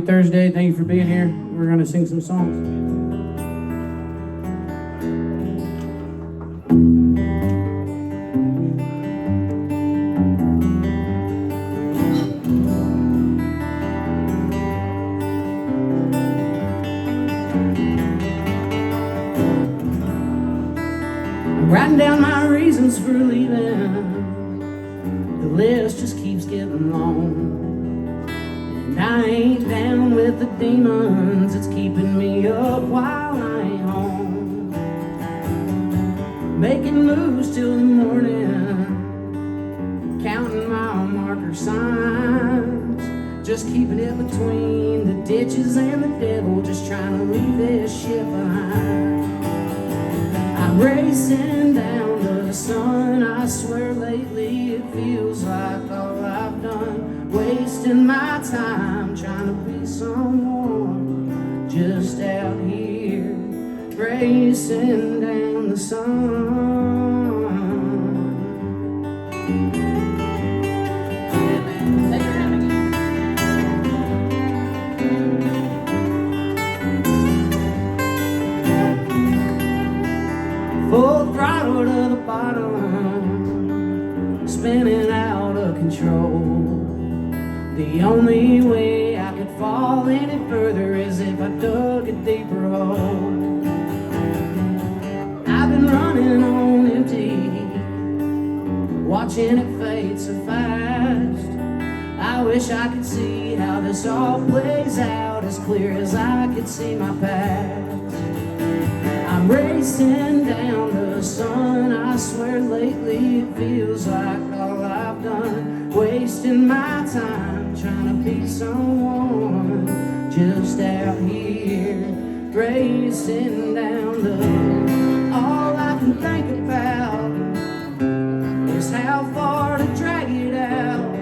Thursday, thank you for being here. We're going to sing some songs. I'm writing down my reasons for leaving. The list just keeps getting long. I ain't down with the demons, it's keeping me up while I ain't home. Making moves till the morning, counting mile marker signs, just keeping it between the ditches and the devil, just trying to leave this shit behind. I'm racing down to the sun, I swear lately it feels like all I've done. Wasting my time trying to be someone, just out here racing down the sun. Full throttle to the bottom, spinning out of control. The only way I could fall any further is if I dug a deeper hole. I've been running on empty, watching it fade so fast. I wish I could see how this all plays out as clear as I could see my past. I'm racing down the sun, I swear lately it feels like all I've done. Wasting my time trying to be someone, just out here racing down the. All I can think about is how far to drag it out,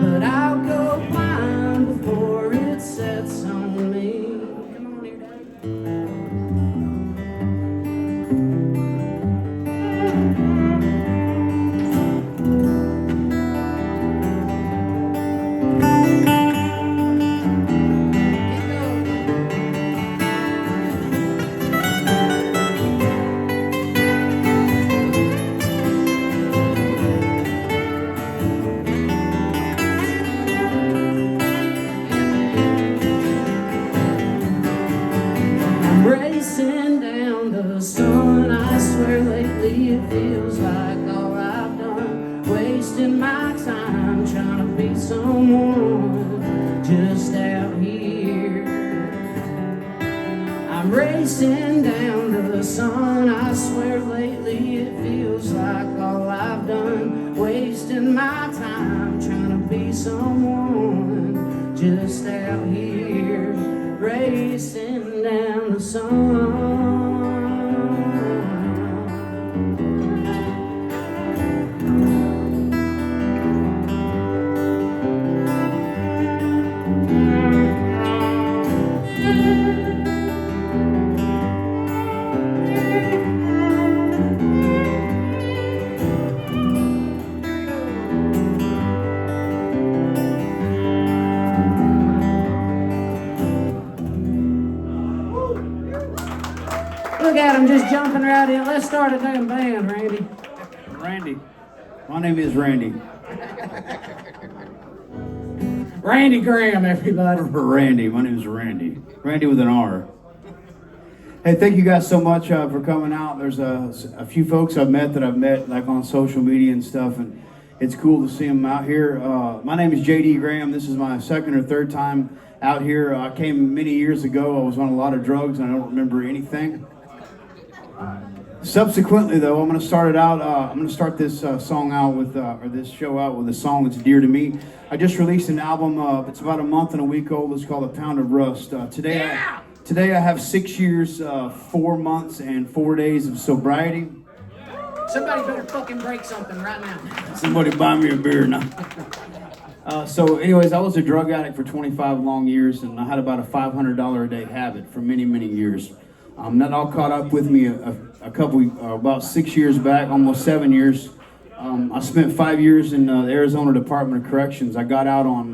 but I'll go blind before it sets on me. Come on here, Daddy. Racing down the sun, I swear lately it feels like all I've done. Wasting my time trying to be someone, just out here. I'm racing down to the sun, I swear lately it feels like all I've done. Wasting my time trying to be someone, just out here racing down the sun. Look at him just jumping right in. Let's start a damn band, Randy. Randy. My name is Randy. Randy Graham, everybody. Randy. My name is Randy. Randy with an R. Hey, thank you guys so much for coming out. There's a few folks I've met like on social media and stuff, and it's cool to see them out here. My name is J.D. Graham. This is my second or third time out here. I came many years ago. I was on a lot of drugs, and I don't remember anything. Subsequently, though, I'm going to start this song out with, or this show out with a song that's dear to me. I just released an album. It's about a month and a week old. It's called A Pound of Rust. Today I have 6 years, 4 months, and 4 days of sobriety. Somebody better fucking break something right now. Somebody buy me a beer now. So anyways, I was a drug addict for 25 long years, and I had about a $500 a day habit for many, many years. That all caught up with me about 6 years back, almost 7 years. I spent 5 years in the Arizona Department of Corrections. I got out on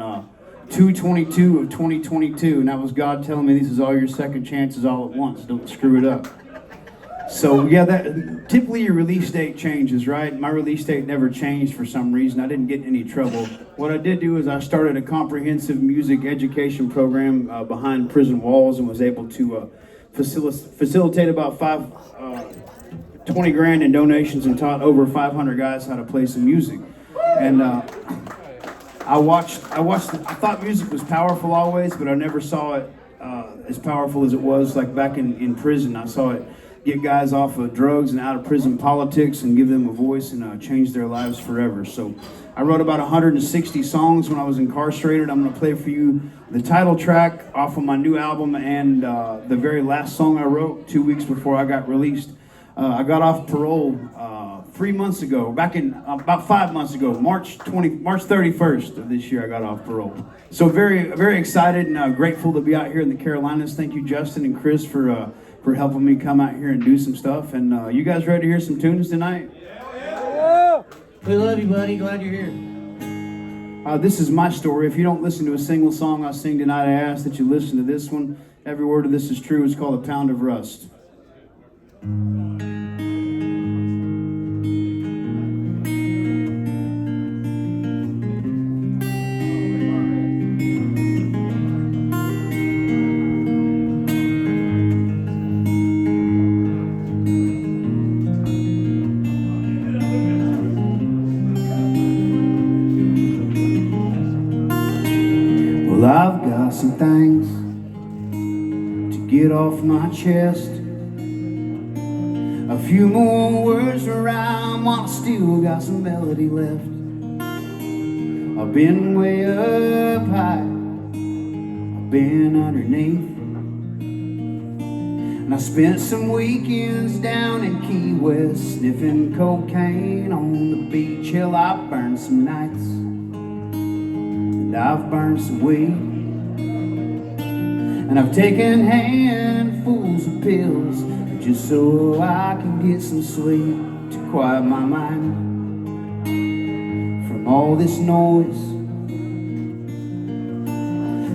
2/22 of 2022, and that was God telling me this is all your second chances all at once. Don't screw it up. So yeah, that typically your release date changes, right? My release date never changed for some reason. I didn't get in any trouble. What I did do is I started a comprehensive music education program behind prison walls and was able to facilitate about 20 grand in donations and taught over 500 guys how to play some music. And I thought music was powerful always, but I never saw it as powerful as it was like back in prison. I saw it get guys off of drugs and out of prison politics and give them a voice and change their lives forever. So I wrote about 160 songs when I was incarcerated. I'm going to play for you the title track off of my new album and the very last song I wrote 2 weeks before I got released. I got off parole 3 months ago, about 5 months ago, March 31st of this year, I got off parole. So very, very excited and grateful to be out here in the Carolinas. Thank you, Justin and Chris, for helping me come out here and do some stuff. And you guys ready to hear some tunes tonight? Yeah. We love you, buddy. Glad you're here. This is my story. If you don't listen to a single song I sing tonight, I ask that you listen to this one. Every word of this is true. It's called A Pound of Rust. Well, I've got some things to get off my chest. A few more words to rhyme while I still got some melody left. I've been way up high, I've been underneath, and I spent some weekends down in Key West sniffing cocaine on the beach. Hell, I've burned some nights and I've burned some weed, and I've taken handfuls of pills just so I can get some sleep to quiet my mind from all this noise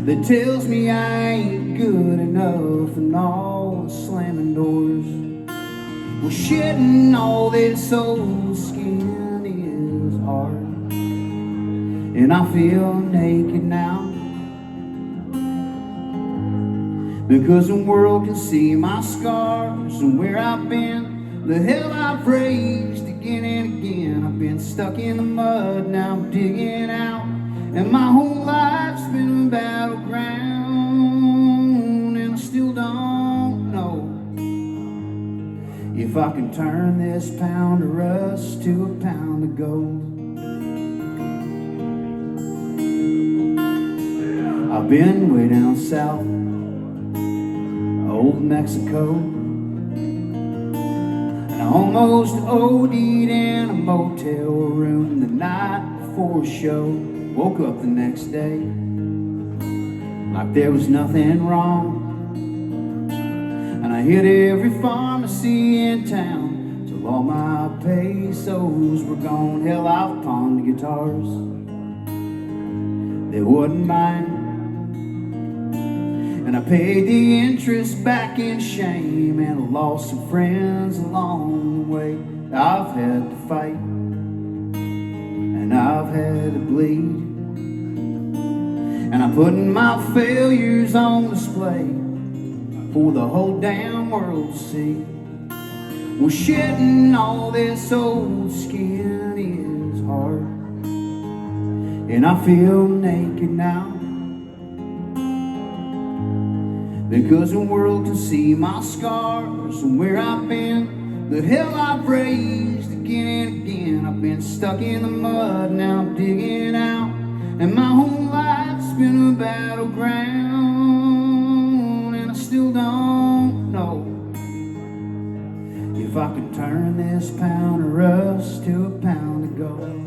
that tells me I ain't good enough, and all the slamming doors. Well, shedding all this old skin is hard, and I feel naked now, because the world can see my scars and where I've been, the hell I've raised again and again. I've been stuck in the mud, now I'm digging out, and my whole life's been a battleground, and I still don't know if I can turn this pound of rust to a pound of gold. I've been way down south, old Mexico, and I almost OD'd in a motel room the night before a show. Woke up the next day like there was nothing wrong, and I hit every pharmacy in town till all my pesos were gone. Hell, I've pawned guitars, they wasn't mine, and I paid the interest back in shame, and I lost some friends along the way. I've had to fight, and I've had to bleed, and I'm putting my failures on display for the whole damn world to see. Well, shedding all this old skin is hard, and I feel naked now, because the world can see my scars and where I've been, the hell I've raised again and again. I've been stuck in the mud, now I'm digging out, and my whole life's been a battleground, and I still don't know if I can turn this pound of rust to a pound of gold.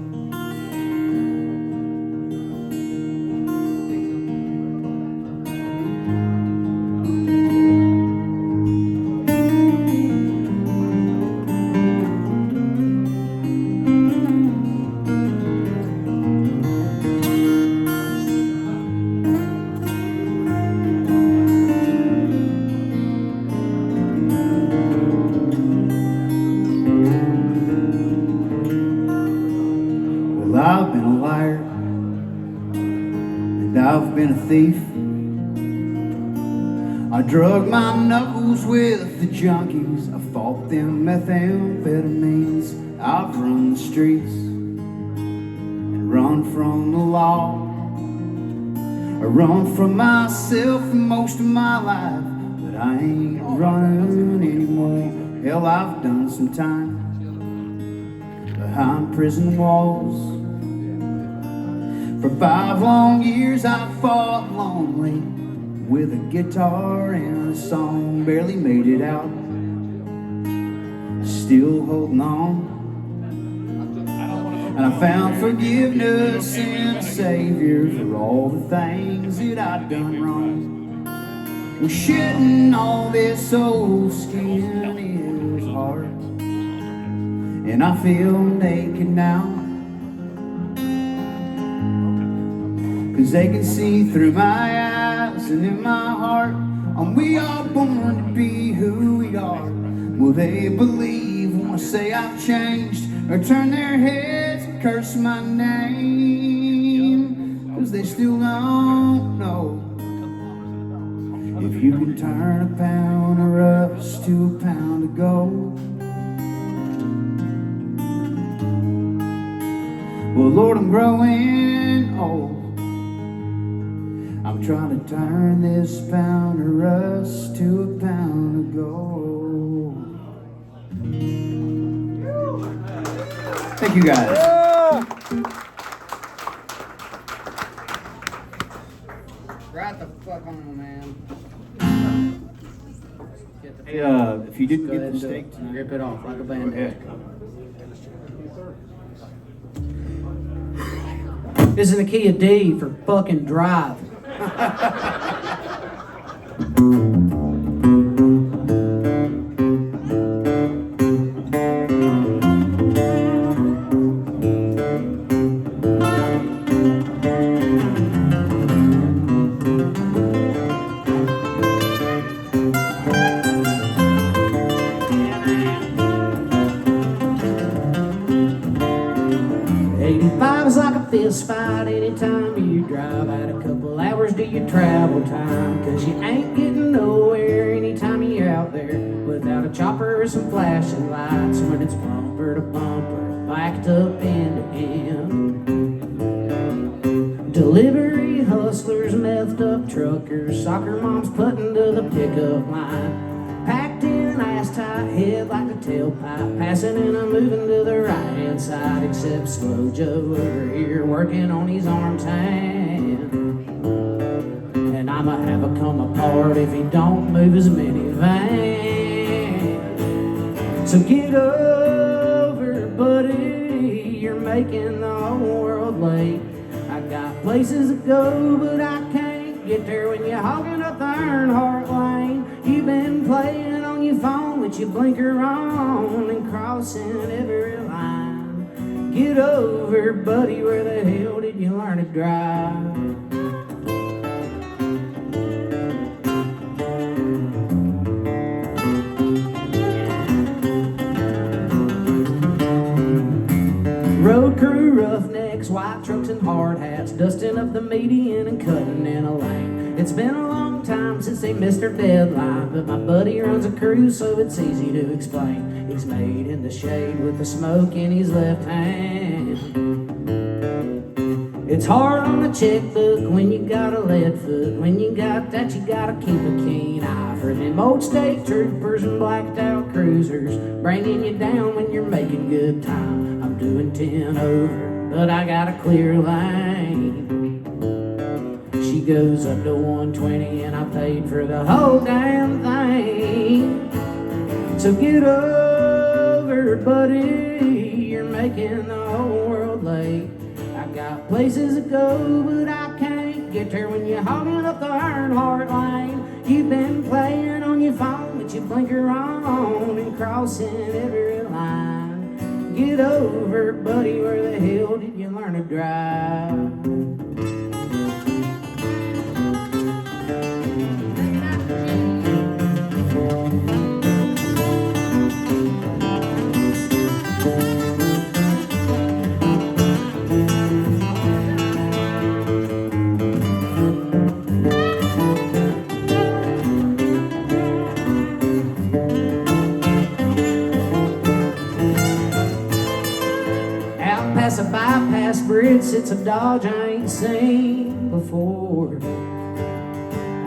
been a thief. I drug my knuckles with the junkies. I fought them methamphetamines. I've run the streets and run from the law. I run from myself for most of my life, but I ain't running anymore. Hell, I've done some time behind prison walls. For 5 long years I fought lonely with a guitar and a song. Barely made it out, still holding on. And I found forgiveness in a Savior for all the things that I'd done wrong. Well, shedding all this old skin is hard, and I feel naked now, 'cause they can see through my eyes and in my heart. And we are born to be who we are. Will they believe when I say I've changed, or turn their heads and curse my name? 'Cause they still don't know if you can turn a pound of rust to a pound of gold. Well, Lord, I'm growing old. I'm trying to turn this pound of rust to a pound of gold. Thank you, guys. Right the fuck on, man. Hey, if you didn't get the steak tonight, rip it off like a go band-aid. ahead. Isn't the key a D for fucking drive? 85 is like a fist fight anytime you drive. Add a couple hours to your travel time, 'cause you ain't getting nowhere anytime you're out there without a chopper or some flashing lights. When it's bumper to bumper, backed up end to end. Delivery hustlers, methed up truckers, soccer moms putting to the pickup line. Packed in ass tight head like a tailpipe, passing and I'm moving to the right hand side. Except Slow Joe over here working on his arm tan, and I'ma have a come apart if he don't move his minivan. So get over, buddy, you're making the whole world late. I got places to go, but I can't get there when you're hogging up the Earnhardt Lane. You've been playing on your phone with your blinker on and crossing every line. Get over, buddy, where the hell did you learn to drive? Road crew roughnecks, white trucks and hard hats, dusting up the median and cutting in a lane. It's been a long time since they missed their deadline, but my buddy runs a crew, so it's easy to explain. He's made in the shade with the smoke in his left hand. It's hard on a checkbook when you got a lead foot. When you got that, you gotta keep a keen eye for them old state troopers and blacked out cruisers, bringing you down when you're making good time. I'm doing 10 over, but I got a clear lane. She goes up to 120 and I paid for the whole damn thing. So get over, buddy, you're making the whole world late. I got places to go, but I can't get there when you're hogging up the Earnhardt Lane. You've been playing on your phone with your blinker on and crossing every line. Get over, buddy, where the hell did you learn to drive? it's a Dodge I ain't seen before.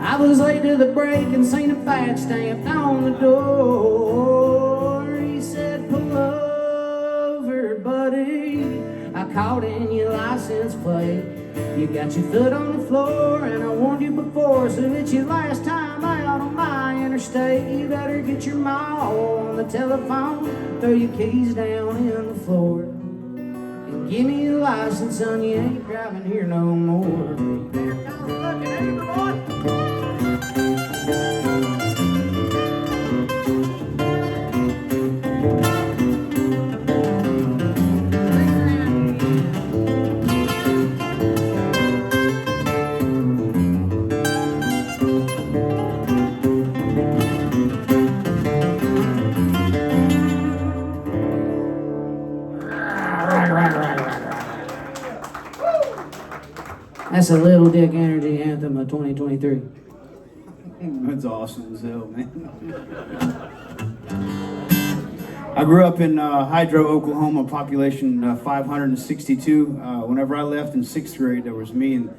I was late to the break and seen a badge stamped on the door. He said, pull over, buddy. I called in your license plate. You got your foot on the floor, and I warned you before, so it's your last time out on my interstate. You better get your mall on the telephone, throw your keys down in the floor, and give me your license, son, you ain't driving here no more. That's a Little Dick Energy anthem of 2023. That's awesome as hell, man. I grew up in Hydro, Oklahoma, population 562. Whenever I left in 6th grade, there was me, and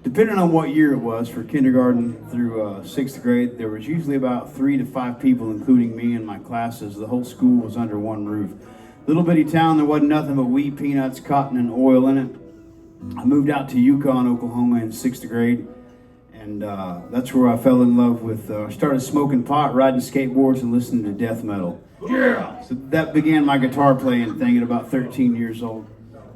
depending on what year it was, for kindergarten through 6th grade, there was usually about 3 to 5 people, including me and my classes. The whole school was under one roof. Little bitty town, there wasn't nothing but wheat, peanuts, cotton, and oil in it. I moved out to Yukon, Oklahoma in 6th grade, and that's where I fell in love with, started smoking pot, riding skateboards, and listening to death metal. Yeah! So that began my guitar playing thing at about 13 years old.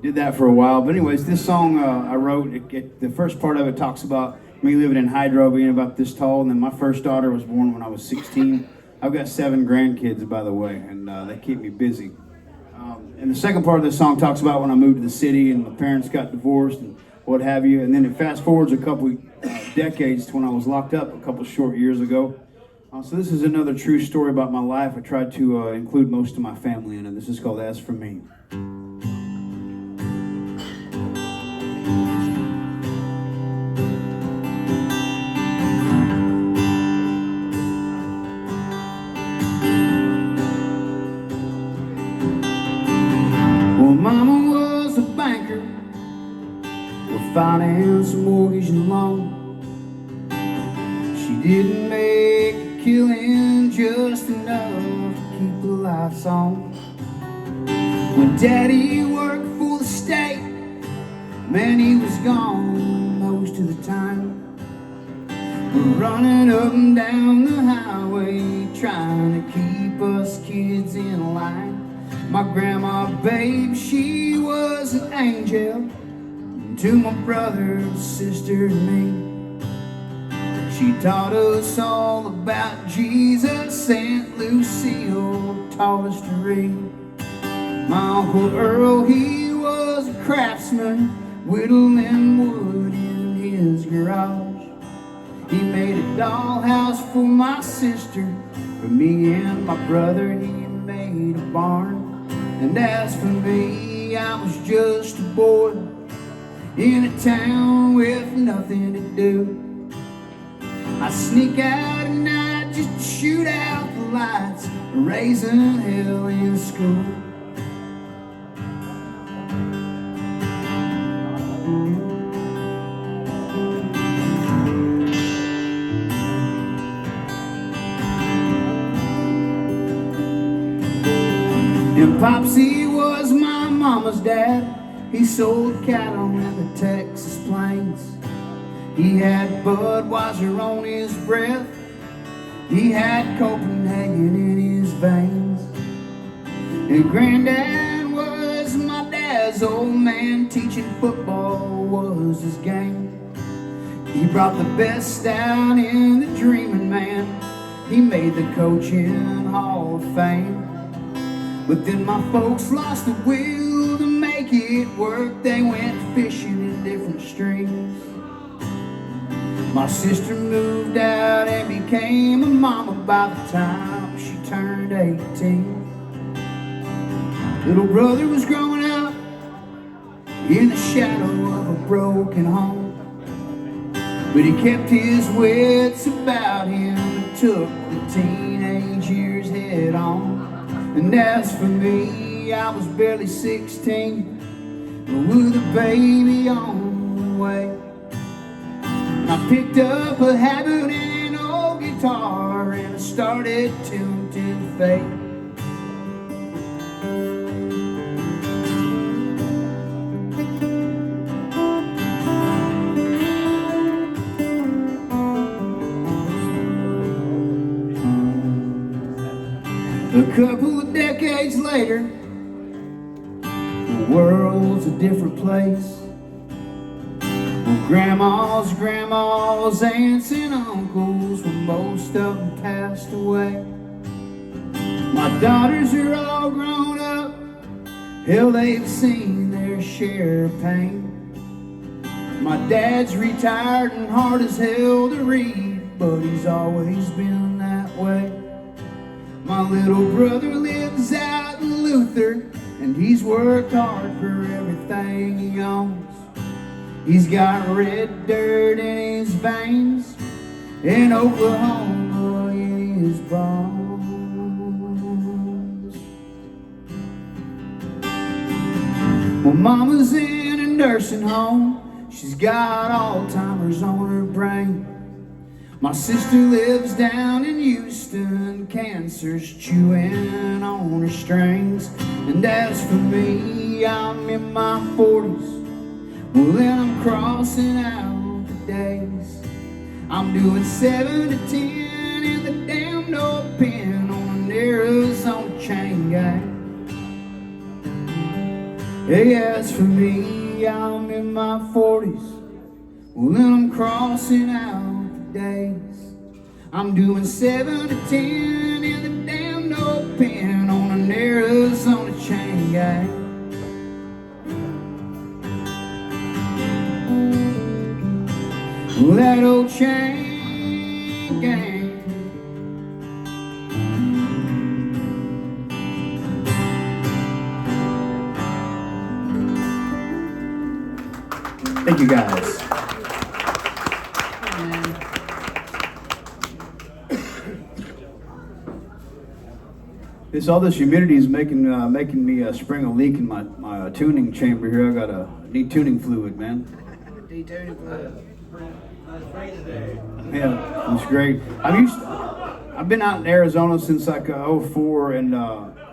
Did that for a while, but anyways, this song I wrote, the first part of it talks about me living in Hydro, being about this tall, and then my first daughter was born when I was 16. I've got 7 grandkids, by the way, and they keep me busy. And the second part of this song talks about when I moved to the city and my parents got divorced and what have you. And then it fast forwards a couple decades to when I was locked up a couple short years ago. So this is another true story about my life. I tried to include most of my family in it. This is called As For Me. Mama was a banker with finance, mortgage, and loan. She didn't make a killing, just enough to keep the lights on. When Daddy worked for the state, man, he was gone most of the time. We're running up and down the highway, trying to keep us kids in line. My grandma, babe, she was an angel to my brother, sister, and me. She taught us all about Jesus. St. Lucille taught us to read. My Uncle Earl, he was a craftsman, whittling wood in his garage. He made a dollhouse for my sister. For me and my brother, he made a barn. And as for me, I was just a boy in a town with nothing to do. I sneak out at night just to shoot out the lights, raising hell in school. And Popsy was my mama's dad. He sold cattle in the Texas plains. He had Budweiser on his breath. He had Copenhagen in his veins. And Granddad was my dad's old man. Teaching football was his game. He brought the best out in the dreaming man. He made the coaching Hall of Fame. But then my folks lost the will to make it work. They went fishing in different streams. My sister moved out and became a mama by the time she turned 18. Little brother was growing up in the shadow of a broken home. But he kept his wits about him and took the teenage years head on. And as for me, I was barely 16, with a baby on the way. I picked up a habit and an old guitar and I started tuning to fate. A couple of decades later, the world's a different place. Well, grandmas, aunts and uncles, well, most of them passed away. My daughters are all grown up, hell, they've seen their share of pain. My dad's retired and hard as hell to read, but he's always been that way. My little brother lives out in Luther, and he's worked hard for everything he owns. He's got red dirt in his veins and Oklahoma in his bones. Well, Mama's in a nursing home. She's got Alzheimer's on her brain. My sister lives down in Houston, cancer's chewing on her strings. And as for me, I'm in my 40s, well then I'm crossing out the days. I'm doing 7 to 10 in the damned old pen on an Arizona chain gang. Hey, as for me, I'm in my 40s, well then I'm crossing out days. I'm doing 7 to 10 in the damn old pen on an Arizona chain gang. Well, that old chain gang. Thank you guys. All this humidity is making me spring a leak in my tuning chamber here. I got a detuning fluid, man. Detuning fluid. Yeah, it's great. I've been out in Arizona since like '04, and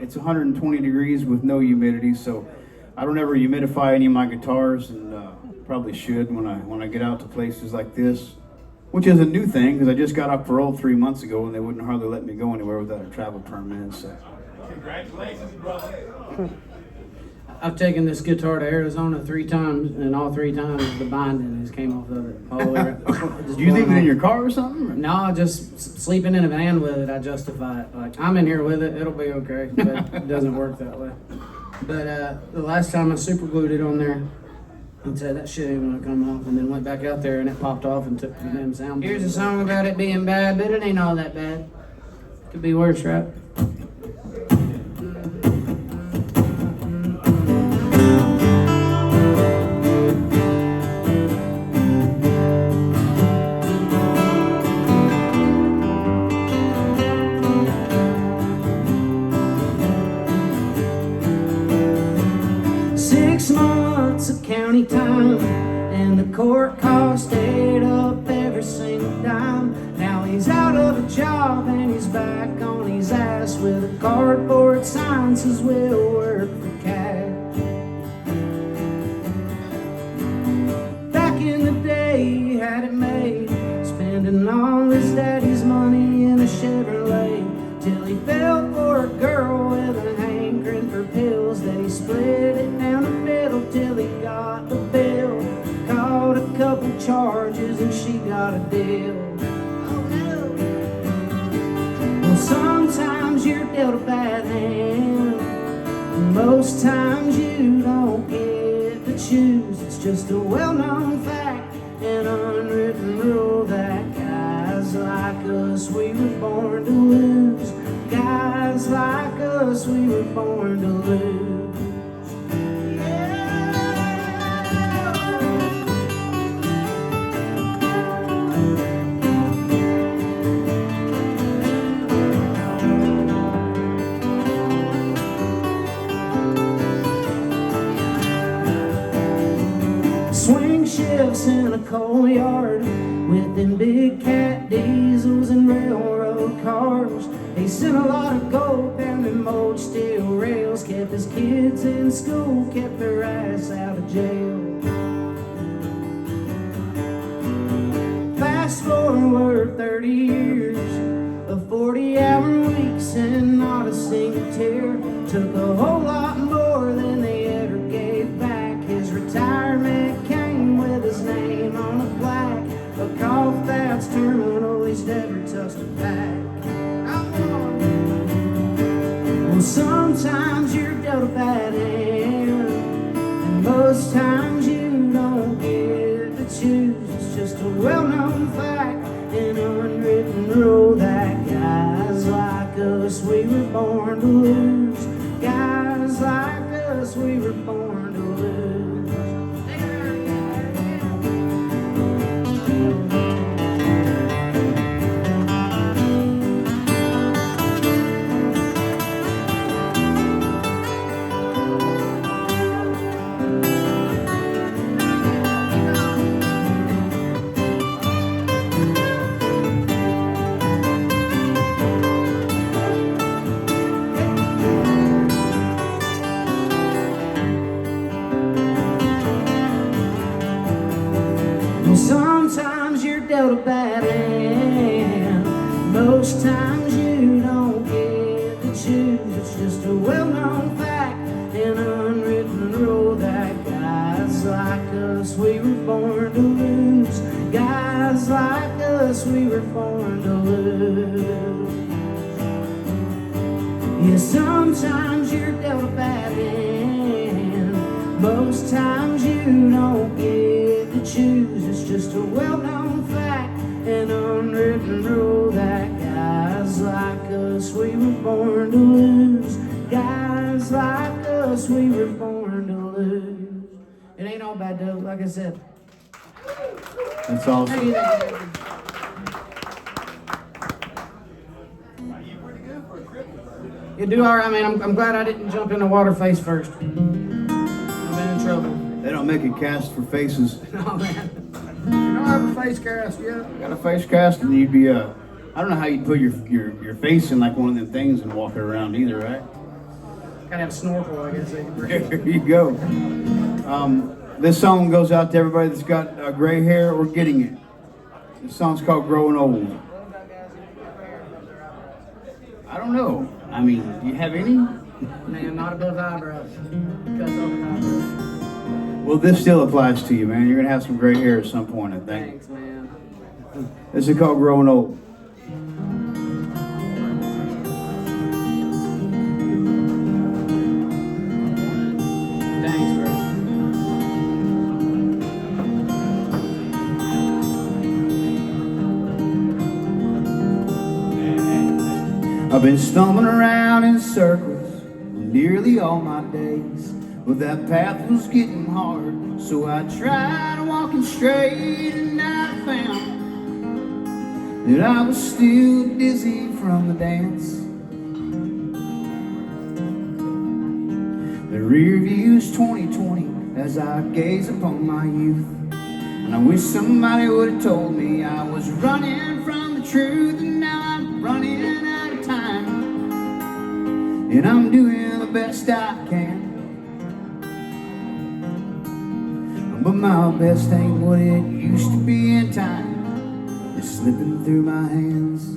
it's 120 degrees with no humidity, so I don't ever humidify any of my guitars, and probably should when I get out to places like this, which is a new thing because I just got off parole 3 months ago, and they wouldn't hardly let me go anywhere without a travel permit. So. Congratulations, brother. I've taken this guitar to Arizona 3 times, and all 3 times the binding has came off of it all the way around. Do you leave it in your car or something? No, just sleeping in a van with it, I justify it. Like, I'm in here with it, it'll be okay, but it doesn't work that way. But the last time I super glued it on there, and said that shit ain't gonna come off, and then went back out there and it popped off and took the damn sound. Here's a song about it being bad, but it ain't all that bad. Could be worse, right? 6 months of county time, and the court cost ate up every single dime. Now he's out of a job and he's back on his ass with a cardboard sign says we'll work for cash. Back in the day he had it made, spending all his daddy's money in a Chevrolet, till he fell for a girl with a hankering for pills. Then he split it down the middle till he got the bill. Caught a couple charges and she got a deal. Oh no. Well, sometimes you're dealt a bad hand, most times you don't get to choose. It's just a well-known fact, an unwritten rule, that guys like us, we were born to lose. Guys like us, we were born to lose. coal yard with them big cat diesels and railroad cars. He sent a lot of gold down them old steel rails, kept his kids in school, kept their ass out of jail. Fast forward 30 years of 40-hour weeks and not a single tear. Took a whole lot more than they ever gave back. His retirement came with his name on a plaque. A cough that's terminal, he's never touched a pack. Well, sometimes you're dealt a bad hand, and most times you don't get to choose. It's just a well-known fact, an unwritten rule that guys like us, we were born to lose. Guys like us, we were born to lose. Sometimes you're dealt a bad hand, most times you don't get to choose. It's just a well-known fact, an unwritten rule that guys like us, we were born to lose. Guys like us, we were born to lose. Yeah, sometimes you're dealt a bad hand, most times you don't get to choose. It's just a well-known fact, an unwritten rule that guys like us, we were born to lose. Guys like us, we were born to lose. It ain't all bad, though, like I said. That's awesome. You pretty good for a cripple. You do all right, man. I'm glad I didn't jump in the water face first. I've been in trouble. They don't make a cast for faces. No, man. You don't have a face cast yet. Got a face cast, and you'd be I don't know how you'd put your face in like one of them things and walk it around either, right? Gotta have a snorkel, I guess. There you go. This song goes out to everybody that's got gray hair or getting it. This song's called "Growing Old." I don't know. I mean, do you have any? Man, not above the eyebrows. Cut off the eyebrows. Well, this still applies to you, man. You're gonna have some gray hair at some point, I think. Thanks, man. This is called "Growing Old." Thanks, bro. I've been stumbling around in circles nearly all my days. Well, that path was getting hard, so I tried walking straight, and I found that I was still dizzy from the dance. The rear view's 20/20 as I gaze upon my youth, and I wish somebody would have told me I was running from the truth, and now I'm running out of time, and I'm doing the best I can. But my best ain't what it used to be, in time it's slipping through my hands.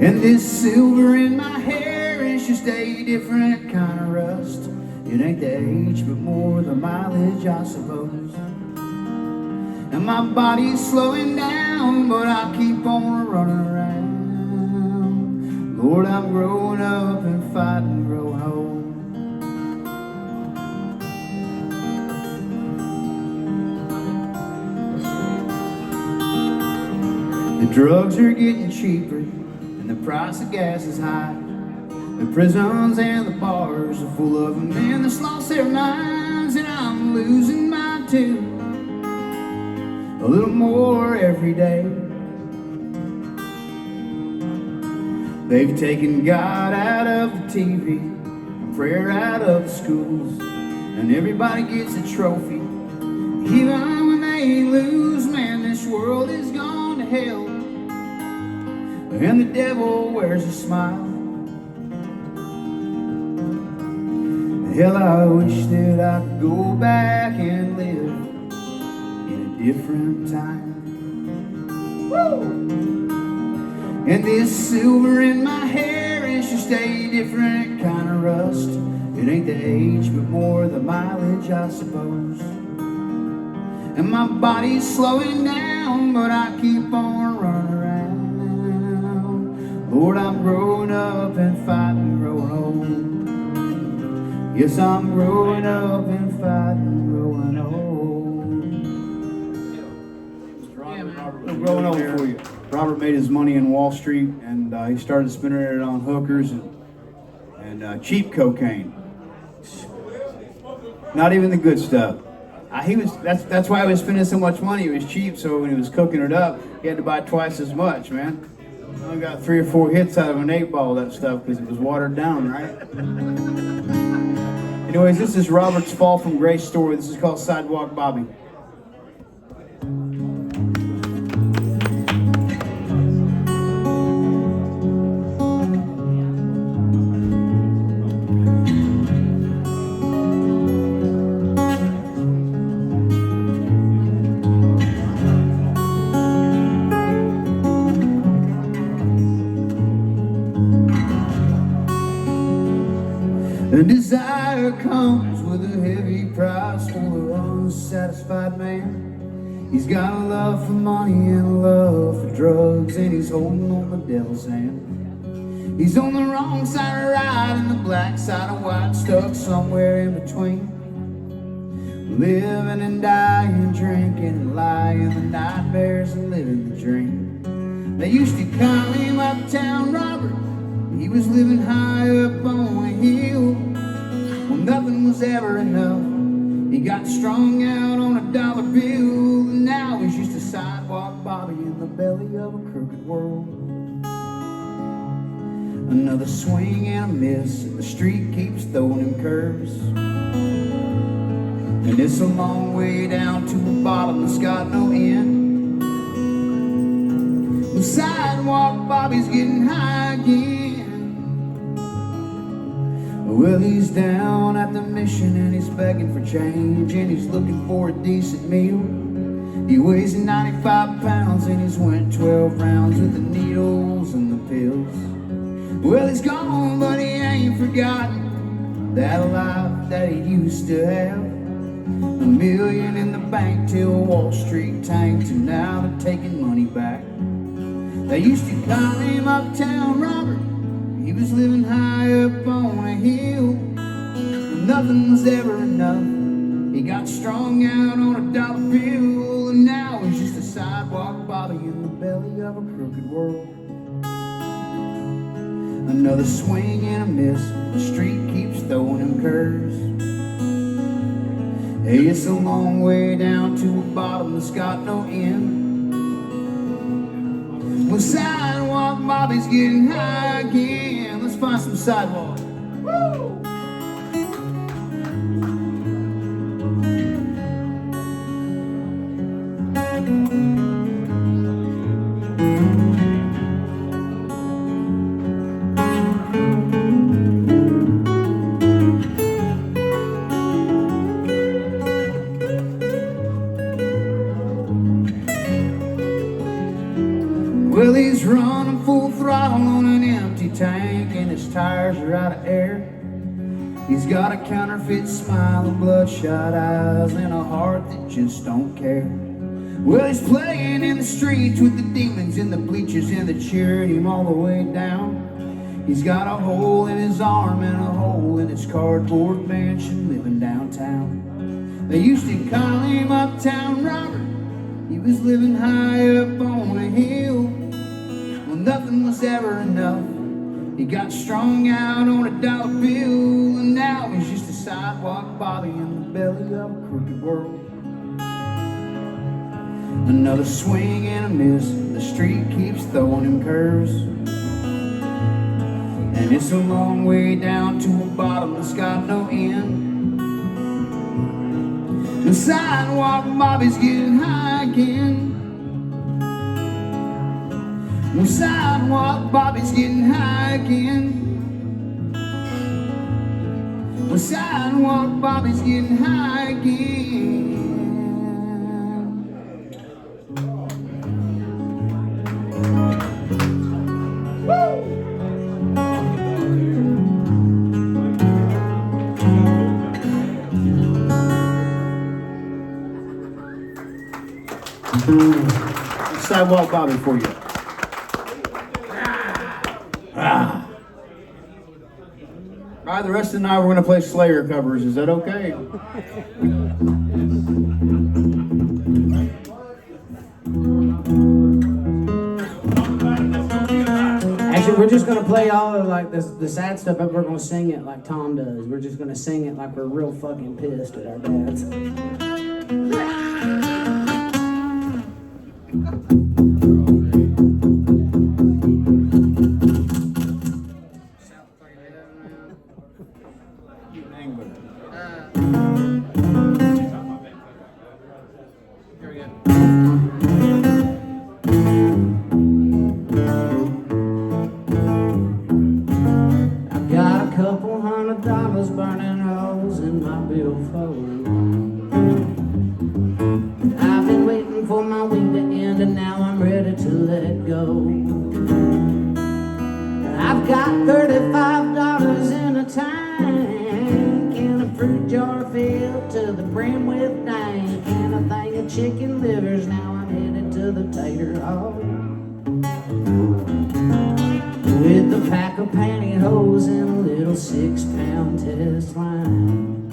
And this silver in my hair is just a different kind of rust. It ain't the age, but more the mileage, I suppose. And my body's slowing down, but I keep on running around. Lord, I'm growing up and fighting, growing old. The drugs are getting cheaper, and the price of gas is high. The prisons and the bars are full of men that's lost their minds, and I'm losing mine too, a little more every day. They've taken God out of the TV, and prayer out of the schools, and everybody gets a trophy Even when they lose, man, this world is gone to hell, and the devil wears a smile. Hell, I wish that I could go back and live in a different time. Woo! And this silver in my hair is just a different kind of rust. It ain't the age, but more the mileage, I suppose. And my body's slowing down, but I keep on running around. Lord, I'm growing up and fighting, growing old. Yes, I'm growing up and fighting, growing old. I'm growing old for you. Robert made his money in Wall Street, and he started spending it on hookers and cheap cocaine. Not even the good stuff. That's why he was spending so much money. It was cheap, so when he was cooking it up, he had to buy twice as much, man. I only got 3 or 4 hits out of an 8-ball of that stuff because it was watered down, right? Anyways, this is Robert's Fall from Grace story. This is called Sidewalk Bobby. The desire comes with a heavy price for an unsatisfied man. He's got a love for money and a love for drugs, and he's holding on the devil's hand. He's on the wrong side of right and the black side of white, stuck somewhere in between. Living and dying, drinking and lying, the nightmares and living the dream. They used to call him Uptown Robert. He was living high up on a hill. Well, nothing was ever enough. He got strung out on a dollar bill, and now he's just a sidewalk Bobby in the belly of a crooked world. Another swing and a miss, and the street keeps throwing him curves. And it's a long way down to the bottom that's got no end. The sidewalk Bobby's getting high again. Well, he's down at the mission and he's begging for change, and he's looking for a decent meal. He weighs 95 pounds and he's went 12 rounds with the needles and the pills. Well, he's gone, but he ain't forgotten that life that he used to have. $1 million in the bank till Wall Street tanked, and now they're taking money back. They used to call him Uptown Robert. He was living high up on a hill, and nothing was ever enough. He got strung out on a dollar bill, and now he's just a sidewalk Bobby in the belly of a crooked world. Another swing and a miss, the street keeps throwing him curves. Hey, it's a long way down to a bottom that's got no end. Well, sidewalk Bobby's getting high again. Let's find some sidewalk. Woo! Well, he's running full throttle on an empty tank, and his tires are out of air. He's got a counterfeit smile and bloodshot eyes and a heart that just don't care. Well, he's playing in the streets with the demons in the bleachers and the cheering him all the way down. He's got a hole in his arm and a hole in his cardboard mansion living downtown. They used to call him Uptown Robert. He was living high up on a hill. Well, nothing was ever enough. He got strung out on a dollar bill, and now he's just a sidewalk Bobby in the belly of a crooked world. Another swing and a miss, the street keeps throwing him curves. And it's a long way down to a bottom that's got no end. The sidewalk Bobby's getting high again. The sidewalk Bobby's getting high again. The sidewalk Bobby's getting high again. Sidewalk Bobby for you. All right, the rest of the night we're going to play Slayer covers. Is that okay? Actually, we're just gonna play all of like the sad stuff, but we're gonna sing it like Tom does. We're just gonna sing it like we're real fucking pissed at our dads. $200 burning holes in my billfold. I've been waiting for my week to end, and now I'm ready to let go. I've got $35 in a tank, and a fruit jar filled to the brim with dank, and a thing of chicken livers. Now I'm headed to the tater hall with a pack of pantyhose and a little 6-pound test line.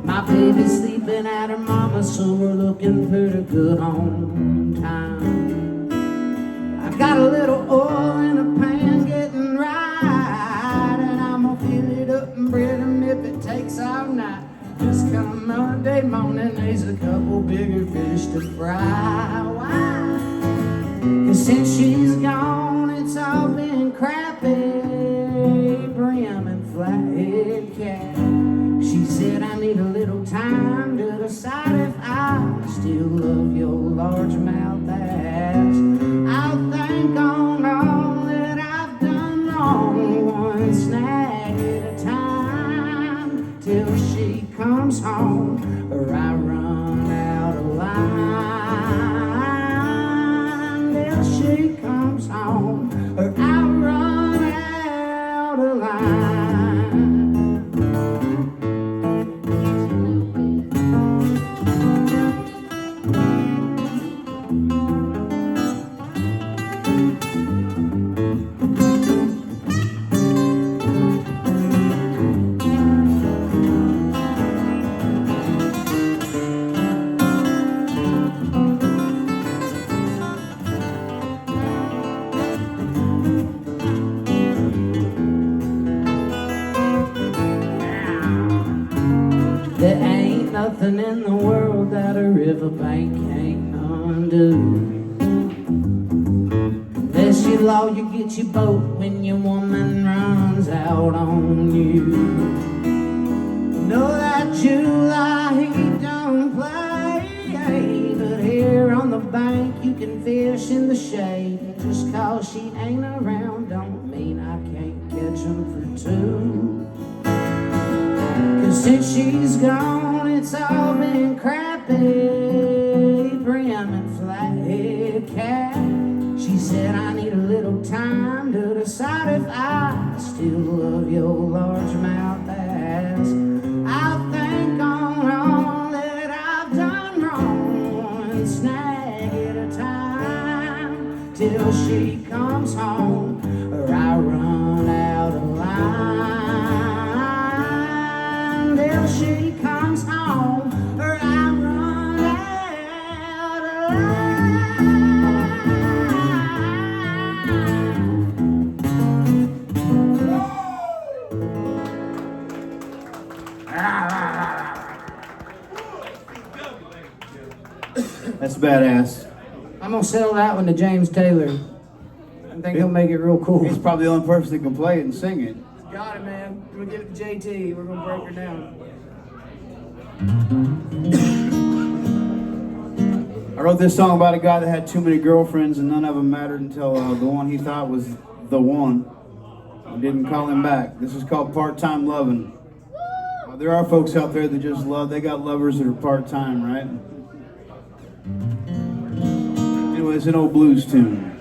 My baby's sleeping at her mama, so we're looking pretty good on time. I got a little oil in a pan getting right, and I'm gonna fill it up and bread them if it takes all night. Just come Monday morning, there's a couple bigger fish to fry. Why? 'Cause since she's gone, it's all been crappy, brim and flathead cat. She said I need a little time to decide if I still love your largemouth ass. I'll think on all that I've done wrong, one snag at a time, till she comes home or I run out of line. Till she comes home or I run out of line. There ain't nothing in the world that a riverbank can't undo. Unless you law, you get your boat when your woman runs out on you. Know that July heat don't play, but here on the bank you can fish in the shade. Just 'cause she ain't around don't mean I can't catch 'em for two. 'Cause since she's gone, it's all been crappy, brim and flathead cat. She said I need a little time to decide if I still love your largemouth ass. I'll think on all that I've done wrong, one snag at a time, till she comes home or I run out of line. Till she comes home or I run out of That's badass. I'm gonna sell that one to James Taylor. I think he'll make it real cool. He's probably the only person that can play it and sing it. Got it, man. We'll give it to JT. We're gonna break her down. I wrote this song about a guy that had too many girlfriends and none of them mattered until the one he thought was the one. I didn't call him back. This is called Part-Time Lovin'. There are folks out there that just love, they got lovers that are part-time, right? Anyway, it's an old blues tune.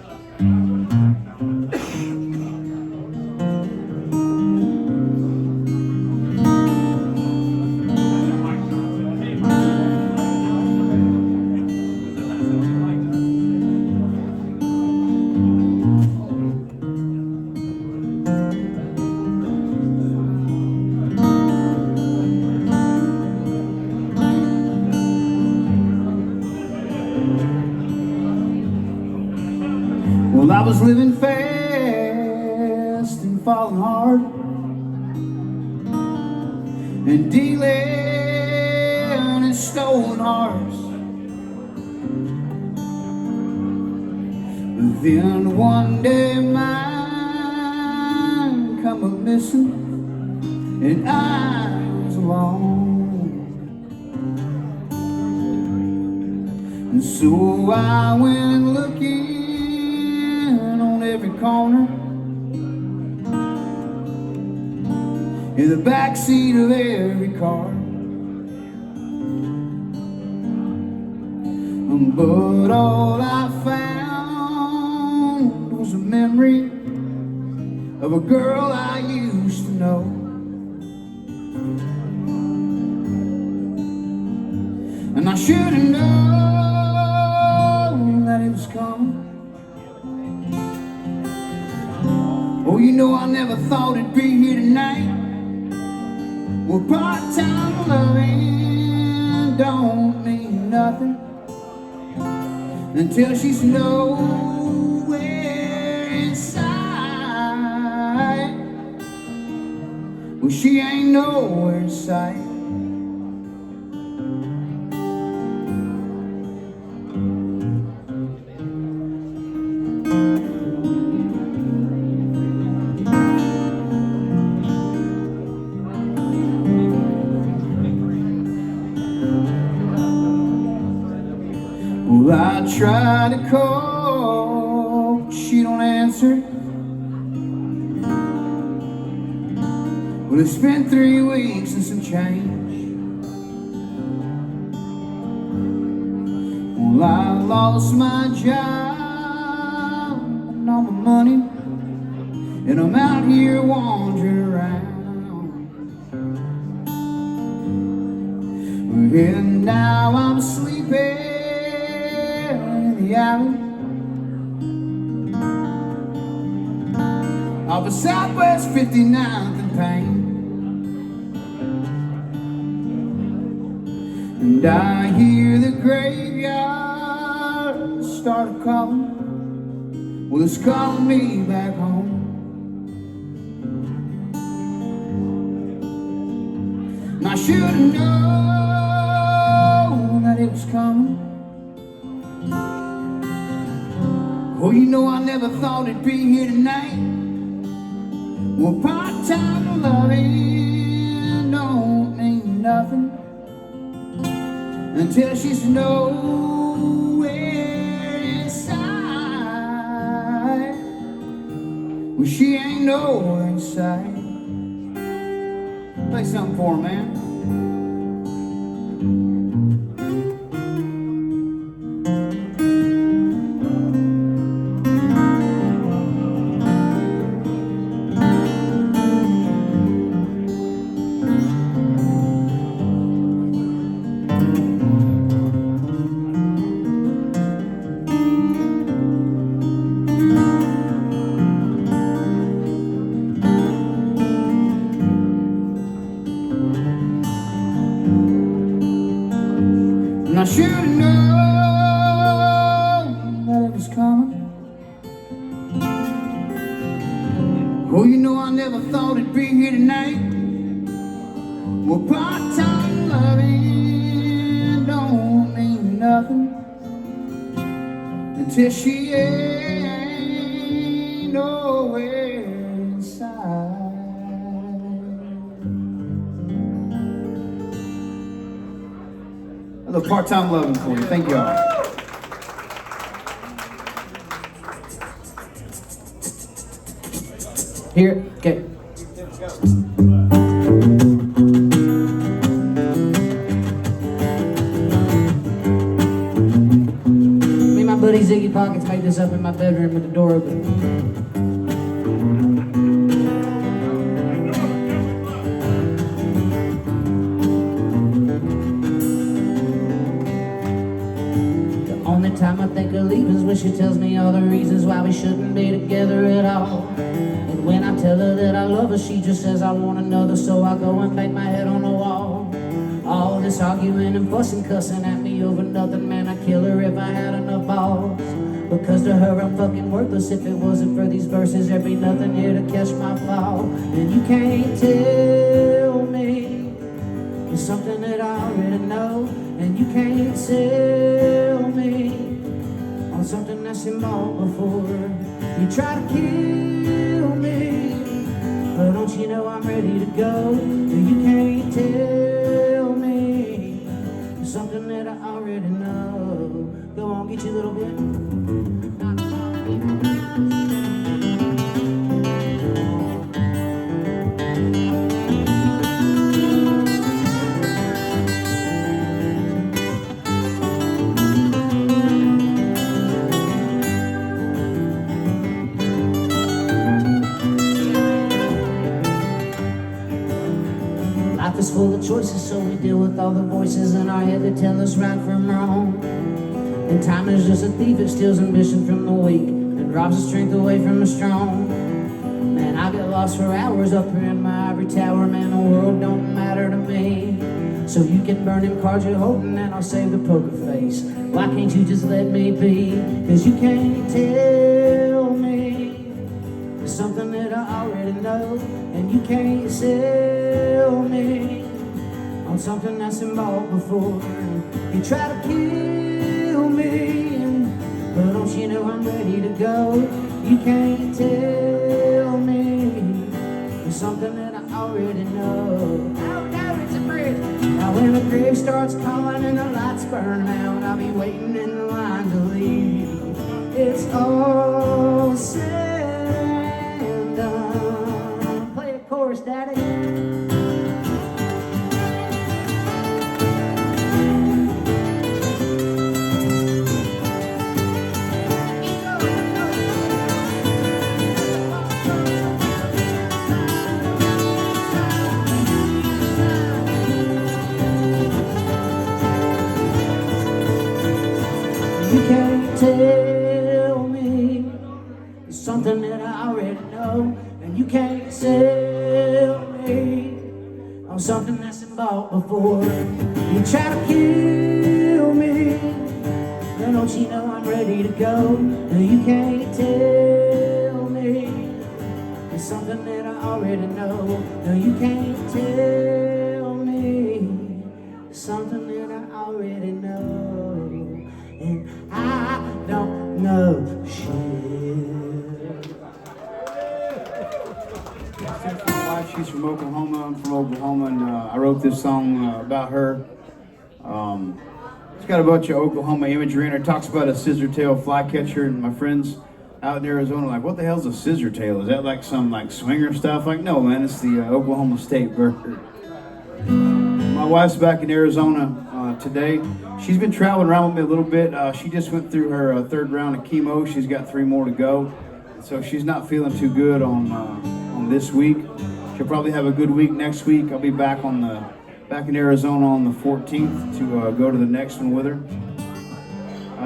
Well, I was living fast and falling hard and dealing in stolen hearts. But then one day mine come up missing and I was alone. And so I went looking every corner, in the backseat of every car. But all I found was a memory of a girl I used to know. And I should have known that it was coming. Oh, you know I never thought it'd be here tonight. Well, part-time loving don't mean nothing until she's nowhere inside. Well, she ain't nowhere in sight. Well, I try to call, but she don't answer. Well, it's been 3 weeks and some change. Well, I lost my job and all my money, and I'm out here wandering around. And now I'm sleeping in the alley of a Southwest 59th and Payne. And I hear the graveyard start calling. Well, it's calling me back home. And I should have known that it was coming. Oh, you know I never thought it'd be here tonight. Well, part-time loving don't mean nothing until she's nowhere inside. Well, she ain't nowhere inside. Play something for her, man. And I should have known that it was coming. Oh, you know I never thought it'd be here tonight. Well, part-time loving don't mean nothing until she ain't nowhere inside. A little part-time loving for you. Thank y'all. Here, okay. Me and my buddy Ziggy Pockets made this up in my bedroom with the door open. Time I think of leaving is when she tells me all the reasons why we shouldn't be together at all. And when I tell her that I love her, she just says I want another, so I go and bang my head on the wall. All this arguing and fussing, cussing at me over nothing, man, I'd kill her if I had enough balls. Because to her I'm fucking worthless. If it wasn't for these verses, there'd be nothing here to catch my fall. And you can't tell me it's something that I already know. And you can't sell me on something that's been bought before. You try to kill me, but don't you know I'm ready to go? You can't tell me something that I already know. Go on, get you a little bit. Life is full of choices, so we deal with all the voices in our head that tell us right from wrong. And time is just a thief, it steals ambition from the weak and robs the strength away from the strong. Man, I get lost for hours up here in my ivory tower. Man, the world don't matter to me. So you can burn them cards you're holding and I'll save the poker face. Why can't you just let me be? Cause you can't tell me something that I already know. And you can't sell me on something that's been bought before. You try to kill me, but don't you know I'm ready to go? You can't tell me something that I already know. Oh no, it's a bridge. Now when the grave starts calling and the lights burn out, I'll be waiting in the line to leave. It's all said and done. Play a chorus, Daddy. You can't tell me something that I already know. And you can't sell me on something that's been bought before. You try to kill me, but don't you know I'm ready to go? And you can't tell me it's something that I already know. No, you can't tell me something that I already know. And I don't know shit. My wife, she's from Oklahoma. I'm from Oklahoma, and I wrote this song about her. It's got a bunch of Oklahoma imagery in it. It talks about a scissor-tail flycatcher, and my friends out in Arizona are like, what the hell's a scissor-tail? Is that like some like swinger stuff? Like, no, man, it's the Oklahoma State bird. My wife's back in Arizona today. She's been traveling around with me a little bit. She just went through her third round of chemo. She's got 3 more to go. So she's not feeling too good on this week. She'll probably have a good week next week. I'll be back in Arizona on the 14th to go to the next one with her.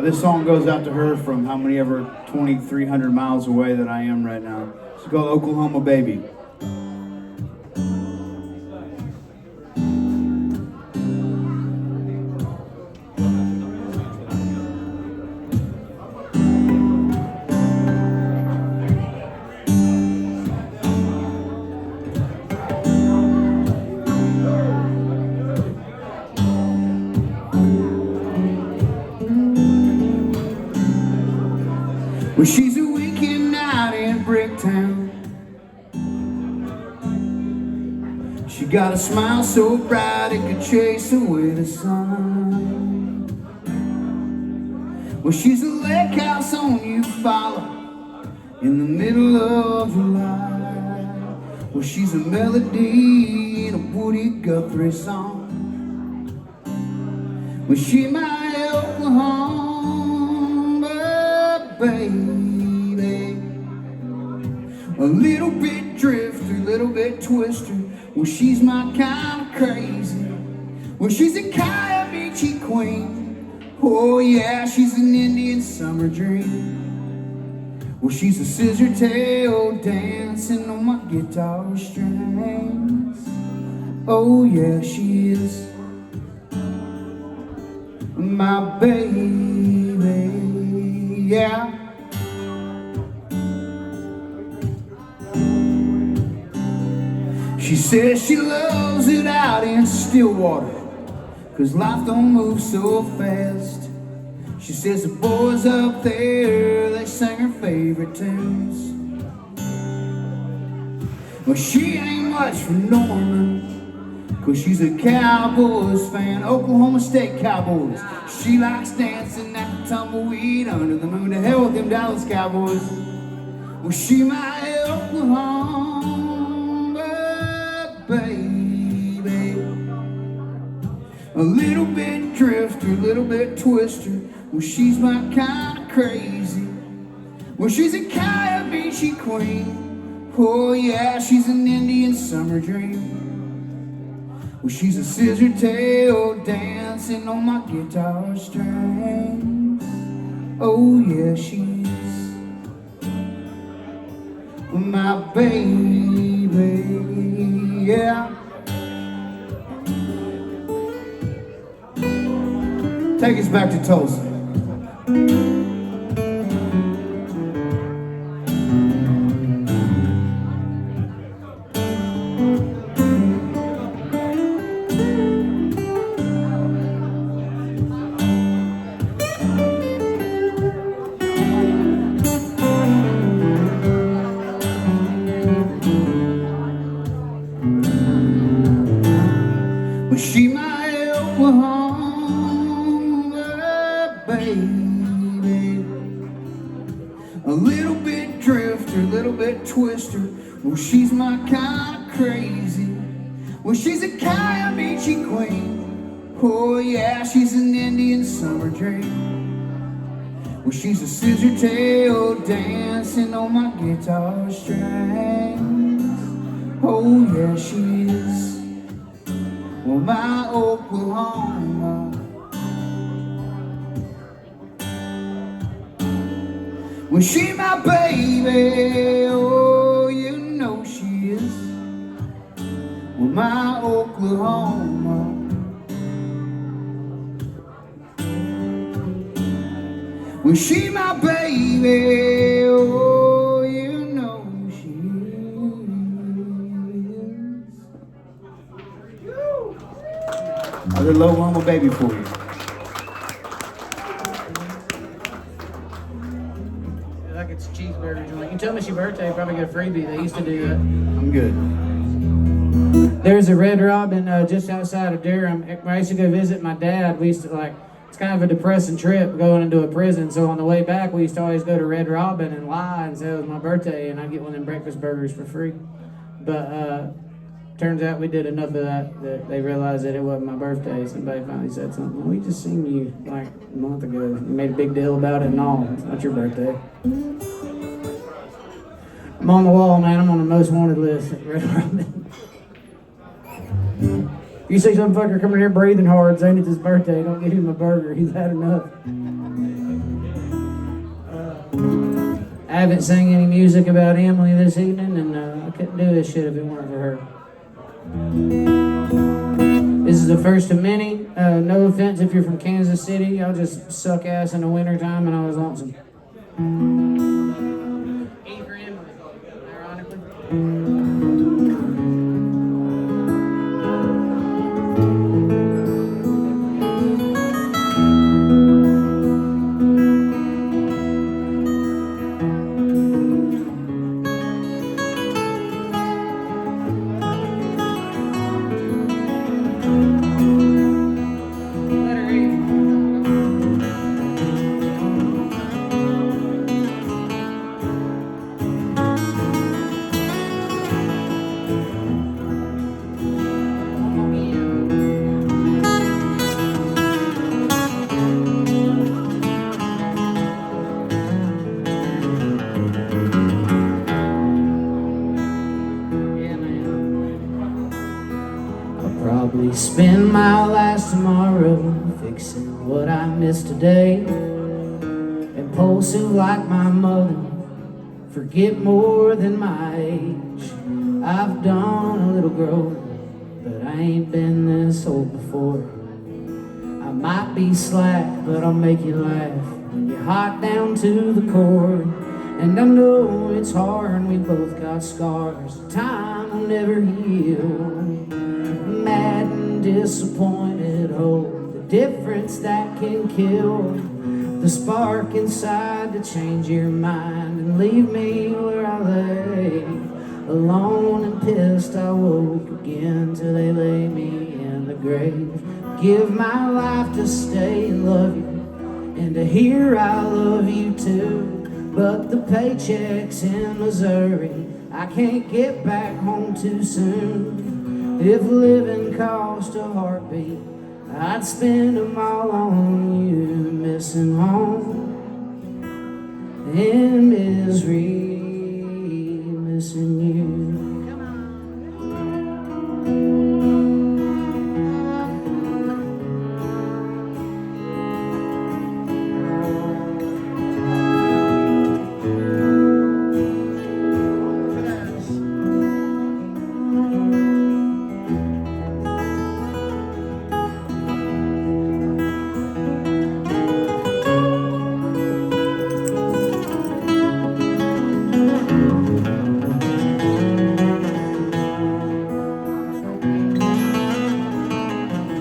This song goes out to her from how many ever 2,300 miles away that I am right now. It's called Oklahoma Baby. Well, she's a weekend night in Bricktown. She got a smile so bright it could chase away the sun. Well, she's a lake house on Eufaula in the middle of July. Well, she's a melody in a Woody Guthrie song. Well, she my Oklahoma baby. A little bit drifter, a little bit twister. Well, she's my kind of crazy. Well, she's a Coyote queen. Oh yeah, she's an Indian summer dream. Well, she's a scissor tail dancing on my guitar strings. Oh yeah, she is my baby, yeah. She says she loves it out in Stillwater, 'cause life don't move so fast. She says the boys up there, they sing her favorite tunes. Well, she ain't much for Norman, 'cause she's a Cowboys fan, Oklahoma State Cowboys. She likes dancing at the tumbleweed under the moon. To hell with them Dallas Cowboys. Well, she my Oklahoma baby. A little bit drifter, a little bit twister. Well, she's my kind of crazy. Well, she's a Coyote queen. Oh yeah, she's an Indian summer dream. Well, she's a scissor tail dancing on my guitar strings. Oh yeah, she's my baby, yeah. Take us back to Tulsa. Well, she my Oklahoma baby. A little bit drifter, a little bit twister. Well, she's my kind of crazy. Well, she's a Coyote queen. Oh yeah, she's an Indian summer dream. Well, she's a scissor tail dancing on my guitar strings. Oh yeah, she is. Well, my Oklahoma. Well, she my baby. Oh, you know she is. Well, my Oklahoma. Well, she my baby. Oh, you know she is. A little Oklahoma baby for you. Like it's a cheeseburger joint. You tell me it's your birthday, probably get a freebie. They used to do that. I'm good. There's a Red Robin just outside of Durham. When I used to go visit my dad, we used to it's kind of a depressing trip going into a prison. So on the way back, we used to always go to Red Robin and lie and say it was my birthday, and I'd get one of them breakfast burgers for free. But turns out we did enough of that they realized that it wasn't my birthday. Somebody finally said something. We just seen you like a month ago. You made a big deal about it and all. It's not your birthday. I'm on the wall, man. I'm on the most wanted list at Red Robin. If you see some fucker coming here breathing hard saying it's his birthday, don't give him a burger. He's had enough. I haven't sang any music about Emily this evening, and I couldn't do this shit if it weren't for her. This is the first of many. No offense if you're from Kansas City. Y'all just suck ass in the wintertime, and I was lonesome. E for Emily, ironically. spend my last tomorrow fixing what I missed today. Impulsive like my mother, forget more than my age. I've done a little growing, but I ain't been this old before. I might be slack, but I'll make you laugh when you're hot down to the core. And I know it's hard and we both got scars time will never heal. Mad and disappointed, hope the difference that can kill. The spark inside to change your mind and leave me where I lay. Alone and pissed I woke again till they lay me in the grave. Give my life to stay and love you, and to hear I love you too. But the paycheck's in Missouri, I can't get back home too soon. If living cost a heartbeat, I'd spend them all on you. Missing home in misery, missing you.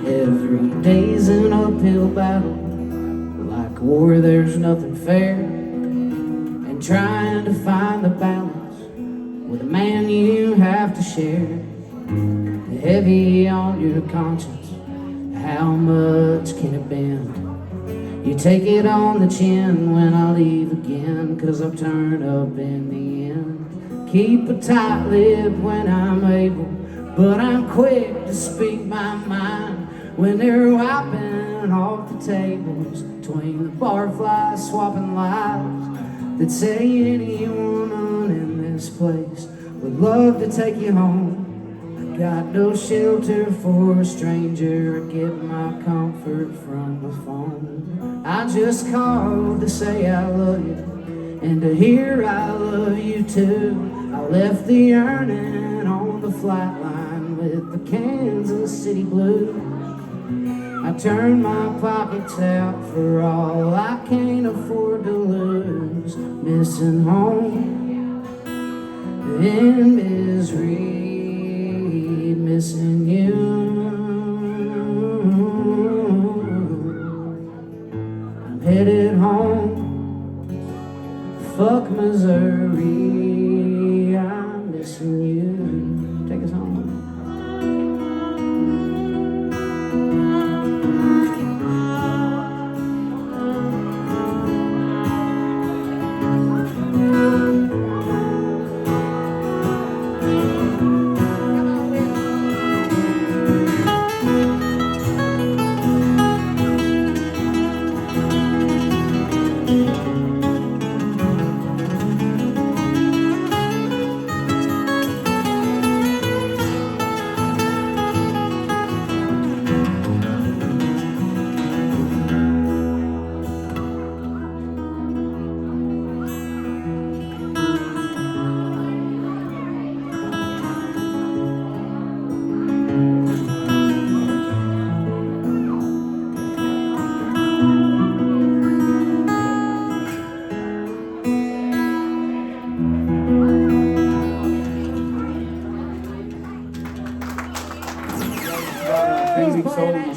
Every day's an uphill battle, like war there's nothing fair. And trying to find the balance with a man you have to share. Heavy on your conscience, how much can it bend? You take it on the chin when I leave again, 'cause I've turned up in the end. Keep a tight lip when I'm able, but I'm quick to speak my mind when they're wiping off the tables between the barflies swapping lives that say any woman in this place would love to take you home. I got no shelter for a stranger, I get my comfort from the phone. I just called to say I love you, and to hear I love you too. I left the yearning on the flight line with the Kansas City blues. I turned my pockets out for all I can't afford to lose. Missing home in misery, missing you. I'm headed home, fuck Missouri, I'm missing you. Take us home.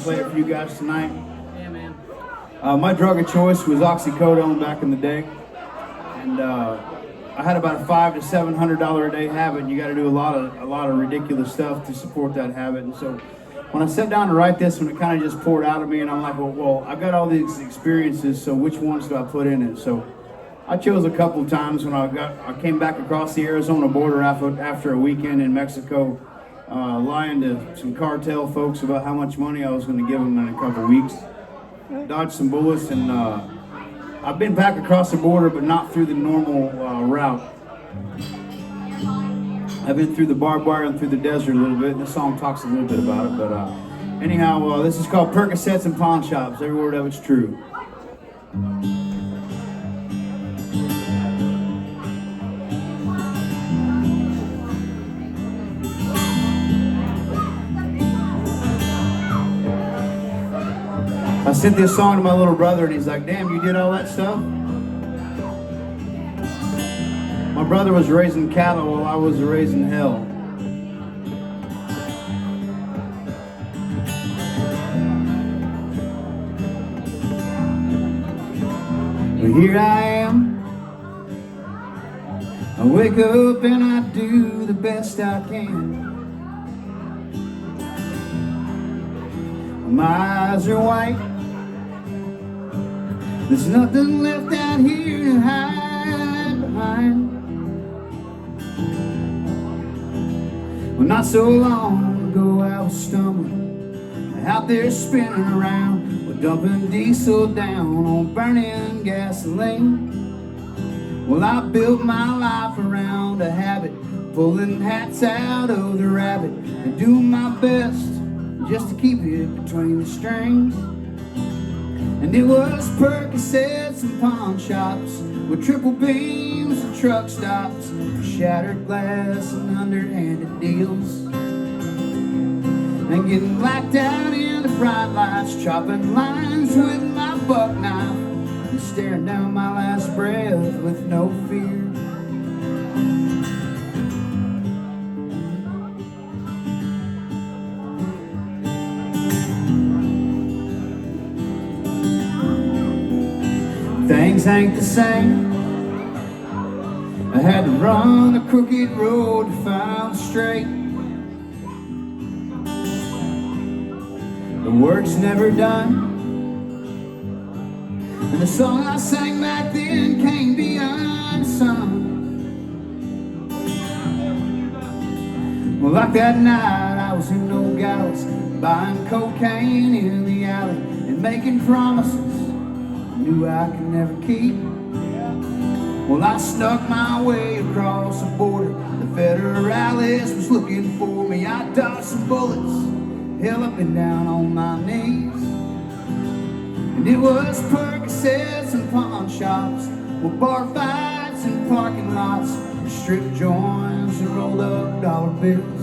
Play it for you guys tonight. Yeah, man. My drug of choice was oxycodone back in the day, and I had about a $500 to $700 a day habit. And you got to do a lot of ridiculous stuff to support that habit. And so, when I sat down to write this one, it kind of just poured out of me, and I'm like, well, I've got all these experiences, so which ones do I put in it? So, I chose a couple of times when I came back across the Arizona border after a weekend in Mexico. Lying to some cartel folks about how much money I was going to give them in a couple of weeks. Dodged some bullets, and I've been back across the border, but not through the normal route. I've been through the barbed wire and through the desert a little bit, and this song talks a little bit about it, but Anyhow, this is called Percocets and Pawn Shops. Every word of it's true. I sent this song to my little brother and he's like, damn, you did all that stuff? My brother was raising cattle while I was raising hell. But here I am. I wake up and I do the best I can. My eyes are white. There's nothing left out here to hide behind. Well, not so long ago I was stumbling out there spinning around, well, dumping diesel down on burning gasoline. Well, I built my life around a habit, pulling hats out of the rabbit and doing my best just to keep it between the strings. And it was Percocets and pawn shops with triple beams and truck stops, shattered glass and underhanded deals, and getting blacked out in the bright lights, chopping lines with my buck knife and staring down my last breath with no fear. Things ain't the same. I had to run the crooked road to find straight. The work's never done, and the song I sang back then came beyond sung. Well, like that night I was in Nogales, buying cocaine in the alley and making promises knew I could never keep. Well, I snuck my way across the border. The federalist was looking for me. I dodged some bullets, held up and down on my knees. And it was Percocets and pawn shops, with bar fights and parking lots, strip joints and rolled up dollar bills.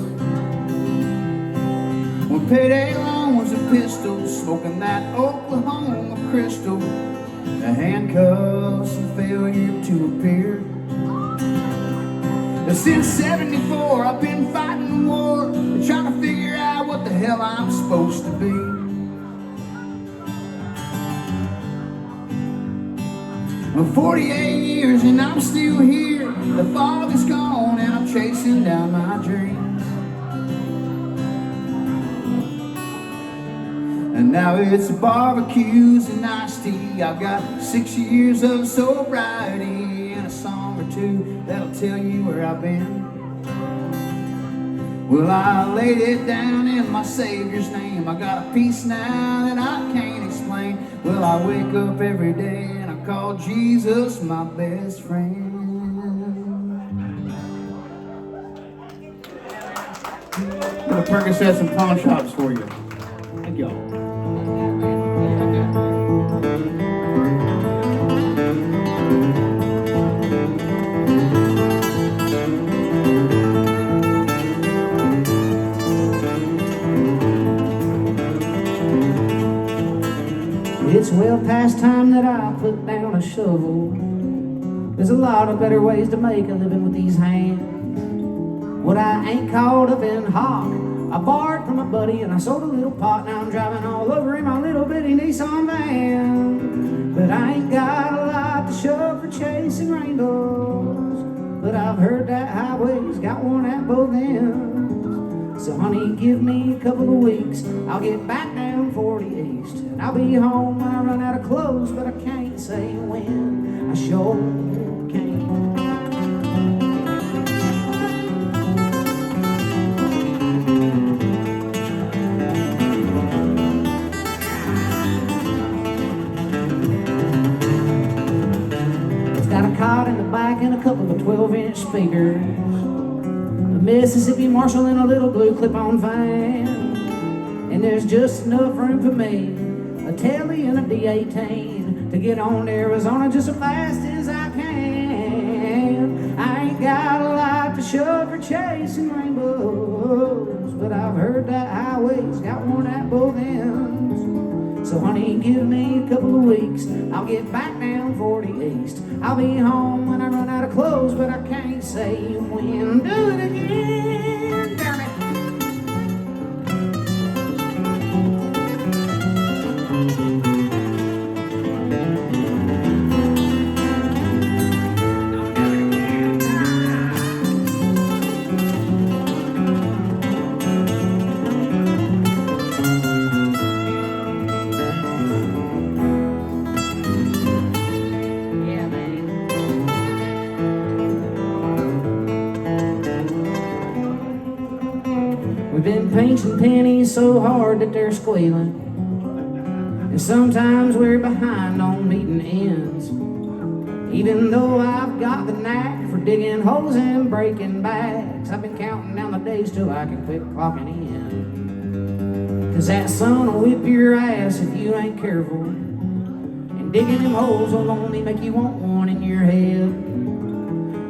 When payday loan was a pistol, smoking that Oklahoma crystal, the handcuffs and failure to appear. Since '74 I've been fighting the war, trying to figure out what the hell I'm supposed to be. I'm 48 years and I'm still here. The fog is gone and I'm chasing down my dreams. And now it's barbecues and iced tea. I've got 6 years of sobriety and a song or two that'll tell you where I've been. Well, I laid it down in my Savior's name. I got a peace now that I can't explain. Well, I wake up every day and I call Jesus my best friend. Little Percocets and pawn shops for you. Thank y'all. It's well past time that I put down a shovel. There's a lot of better ways to make a living with these hands. What I ain't caught up in hawk, I borrowed from a buddy and I sold a little pot. Now I'm driving all over in my little bitty Nissan van. But I ain't got a lot to show for chasing rainbows. But I've heard that highway's got one at both ends. So honey, give me a couple of weeks, I'll get back down 40 East. And I'll be home when I run out of clothes, but I can't say when. I sure can't. It's got a cot in the back and a couple of 12-inch speakers, Mississippi Marshall in a little blue clip-on fan. and there's just enough room for me, a telly and a D18 to get on to Arizona just as fast as I can. I ain't got a lot to show for chasing rainbows, but I've heard that highway's got one at both ends. So honey, give me a couple of weeks, I'll get back down 40 East. I'll be home when I run out of clothes, but I can't say when. Do it again, damn it. We've been pinching pennies so hard that they're squealing, and sometimes we're behind on meeting ends. Even though I've got the knack for digging holes and breaking backs, I've been counting down the days till I can quit clocking in. 'Cause that sun will whip your ass if you ain't careful, and digging them holes will only make you want one in your head.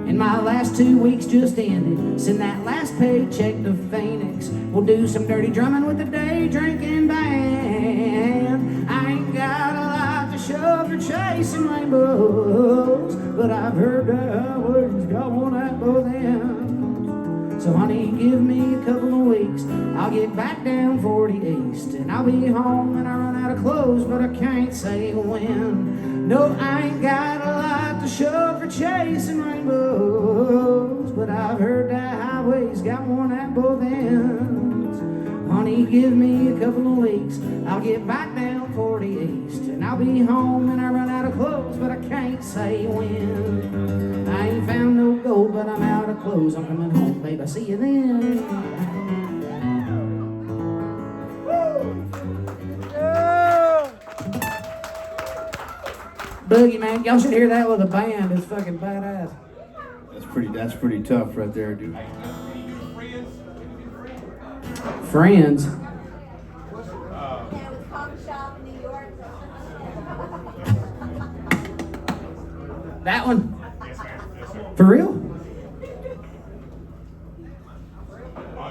And my last 2 weeks just ended. Send that last paycheck to Phoenix. We'll do some dirty drumming with the day drinking band. I ain't got a lot to show for chasing rainbows, but I've heard that highway's got one at both ends. So honey, give me a couple of weeks, I'll get back down 40 East, and I'll be home when I run out of clothes, but I can't say when. No, I ain't got a lot to show for chasing rainbows, but I've heard that highway's got one at both ends. Honey, give me a couple of weeks, I'll get back down 40 East, and I'll be home when I run out of clothes, but I can't say when. I ain't found no gold, but I'm out of clothes. I'm coming home, babe, I'll see you then. Boogie, man, y'all should hear that with a band. It's fucking badass. That's pretty tough right there, dude. Friends. That one? For real?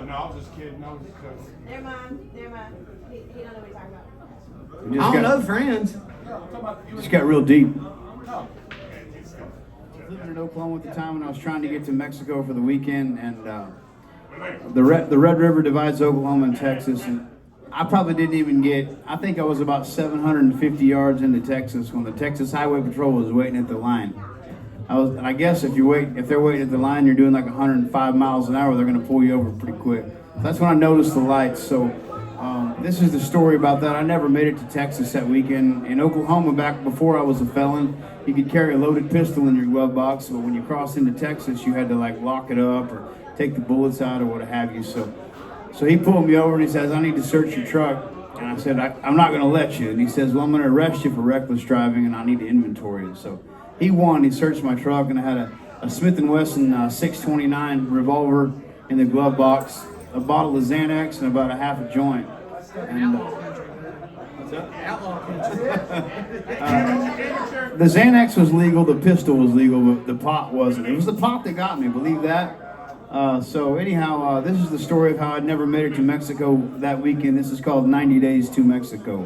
No, I was just kidding. I was just joking. Never mind. He don't know what he's talking about. You I don't know Friends. Just got real deep. I was living in Oklahoma at the time when I was trying to get to Mexico for the weekend, and the Red River divides Oklahoma and Texas, and I probably didn't even get, I think I was about 750 yards into Texas when the Texas Highway Patrol was waiting at the line. And I guess if they're waiting at the line, you're doing like 105 miles an hour, they're going to pull you over pretty quick. So that's when I noticed the lights. So this is the story about that. I never made it to Texas that weekend. In Oklahoma, back before I was a felon, you could carry a loaded pistol in your glove box, but when you crossed into Texas, you had to like lock it up or take the bullets out or what have you. So he pulled me over and he says, "I need to search your truck." And I said, I'm not going to let you. And he says, "Well, I'm going to arrest you for reckless driving and I need to inventory it." So he won. He searched my truck, and I had a Smith & Wesson 629 revolver in the glove box, a bottle of Xanax, and about a half a joint. And, what's that? The Xanax was legal, the pistol was legal, but the pot wasn't. It was the pot that got me, believe that? So anyhow, this is the story of how I'd never made it to Mexico that weekend. This is called 90 Days to Mexico.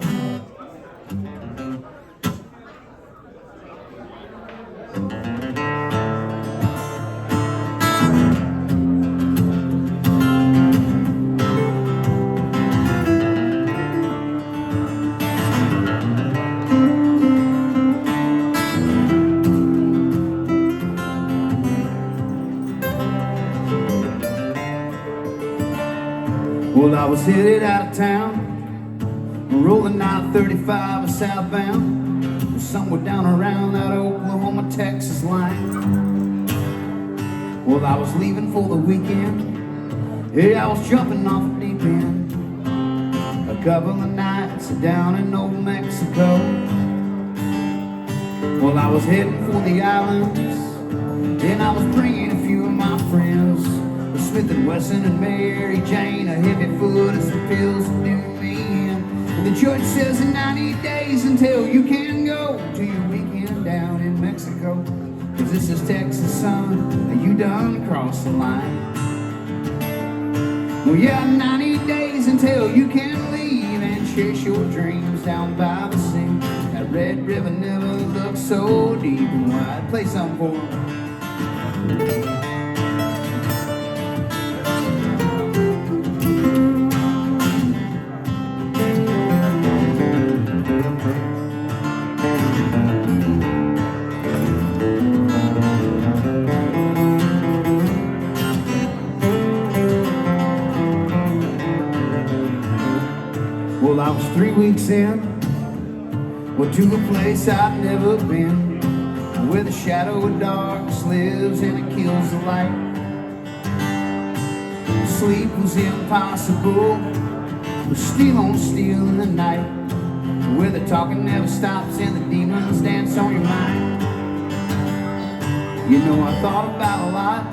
Well, I was headed out of town, rolling out 35 southbound, somewhere down around that Oklahoma-Texas line. Well, I was leaving for the weekend, yeah, I was jumping off the deep end, a couple of nights down in old Mexico. Well, I was heading for the islands, and I was bringing a few of my friends, Smith & Wesson and Mary Jane, a heavy foot and some pills to do me The judge says in 90 days until you can go to your weekend down in Mexico. Cause this is Texas, son, and you done crossed the line. Well, yeah, 90 days until you can leave and chase your dreams down by the sea. That red river never looked so deep and wide. Play something for 'em. Well, I was 3 weeks in, well, to a place I've never been, where the shadow of darkness lives and it kills the light. Sleep was impossible, but steel on steel in the night, where the talking never stops and the demons dance on your mind. You know, I thought about a lot,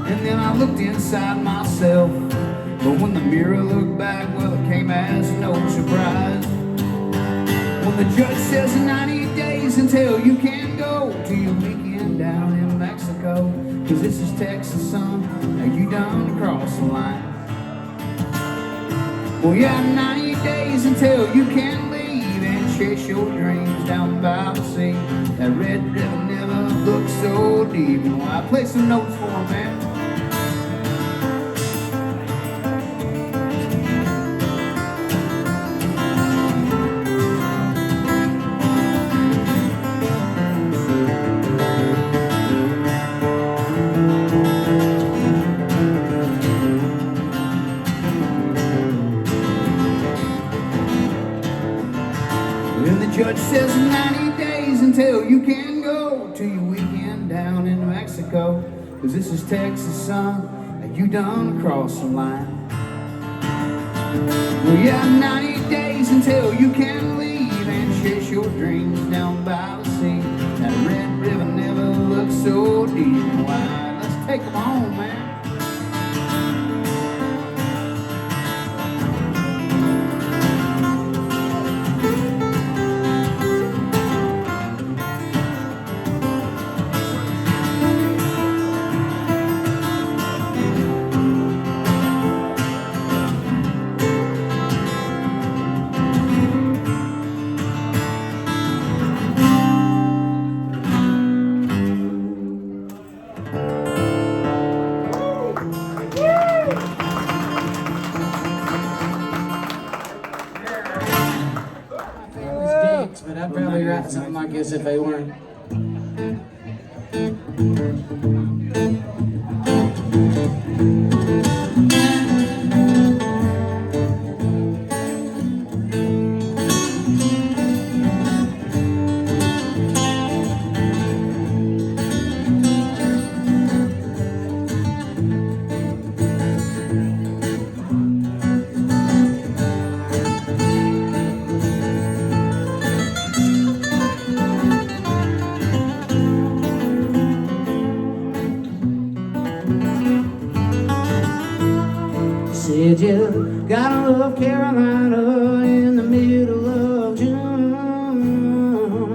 and then I looked inside myself. But when the mirror looked back, well, it came as no surprise. When the judge says in 90 days until you can go to your weekend down in Mexico. Cause this is Texas, son, and you done crossed the line. Well, yeah, 90 days until you can leave and chase your dreams down by the sea. That red river never looked so deep. And I play some notes for 'em, man. And the judge says 90 days until you can go to your weekend down in Mexico. Cause this is Texas, son, and you done crossed the line. Well, yeah, 90 days until you can leave and chase your dreams down by the sea. That red river never looked so deep and wide. Let's take 'em home, man. But I'd probably write something like this if they weren't. Said you gotta love Carolina in the middle of June,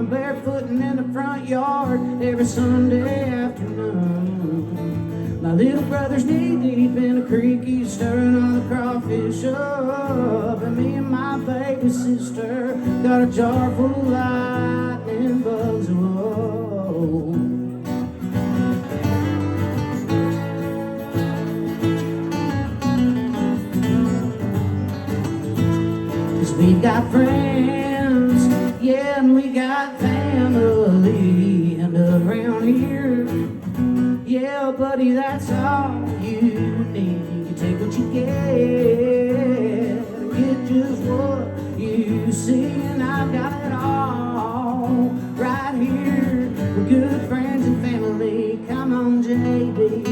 barefooting in the front yard every Sunday afternoon. My little brother's knee deep in the creek, he's stirring all the crawfish up, and me and my baby sister got a jar full of lightning bugs. Whoa. We've got friends, yeah, and we got family, and around here, yeah, buddy, that's all you need. You take what you get just what you see, and I've got it all right here. We're good friends and family. Come on, JB.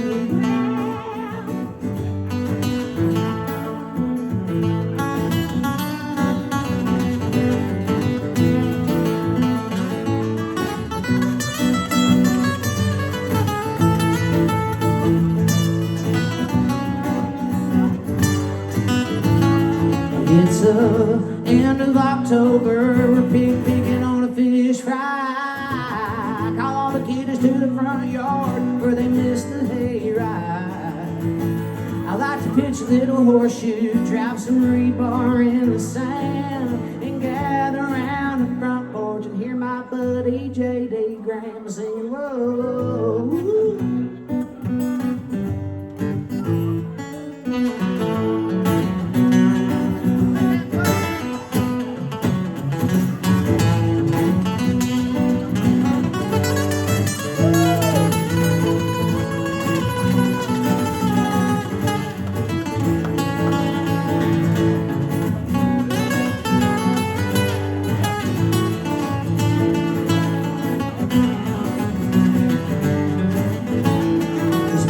It's a end of October, we're picking on a fish fry. Call all the kiddies to the front yard where they missed the hayride. I like to pitch a little horseshoe, drive some rebar in the sand, and gather around the front porch and hear my buddy J.D. Graham singing, whoa.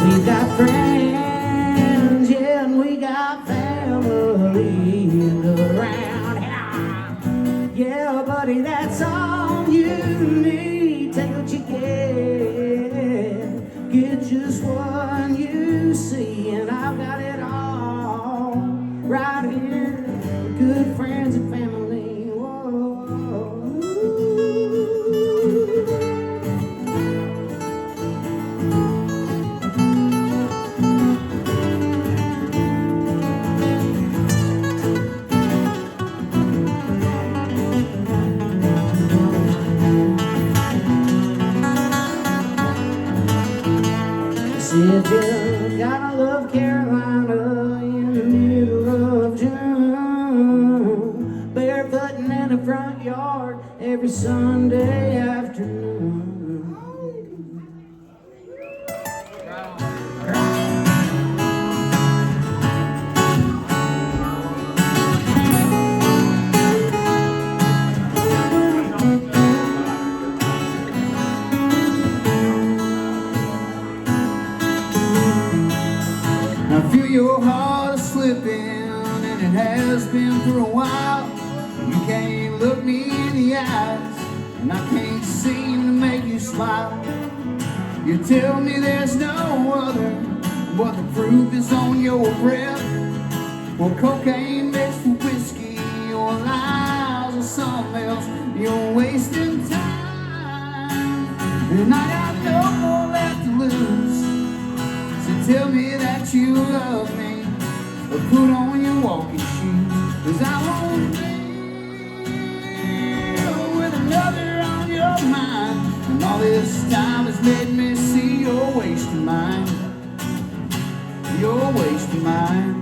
We got friends, yeah, and we got family around here. Yeah, buddy, that's all you need. Take what you get just what you see, and I've got it all right here. Good friends and family. Whoa. Said you gotta love Carolina in the middle of June, barefooting in the front yard every Sunday afternoon. I feel your heart slipping, and it has been for a while. You can't look me in the eyes, and I can't seem to make you smile. You tell me there's no other, but the proof is on your breath. Well, cocaine mixed with whiskey, or lies, or something else. You're wasting time, and I got no more left to lose. Tell me that you love me, or put on your walking shoes, 'cause I won't live with another on your mind. And all this time has made me see you're wasting mine. You're wasting mine.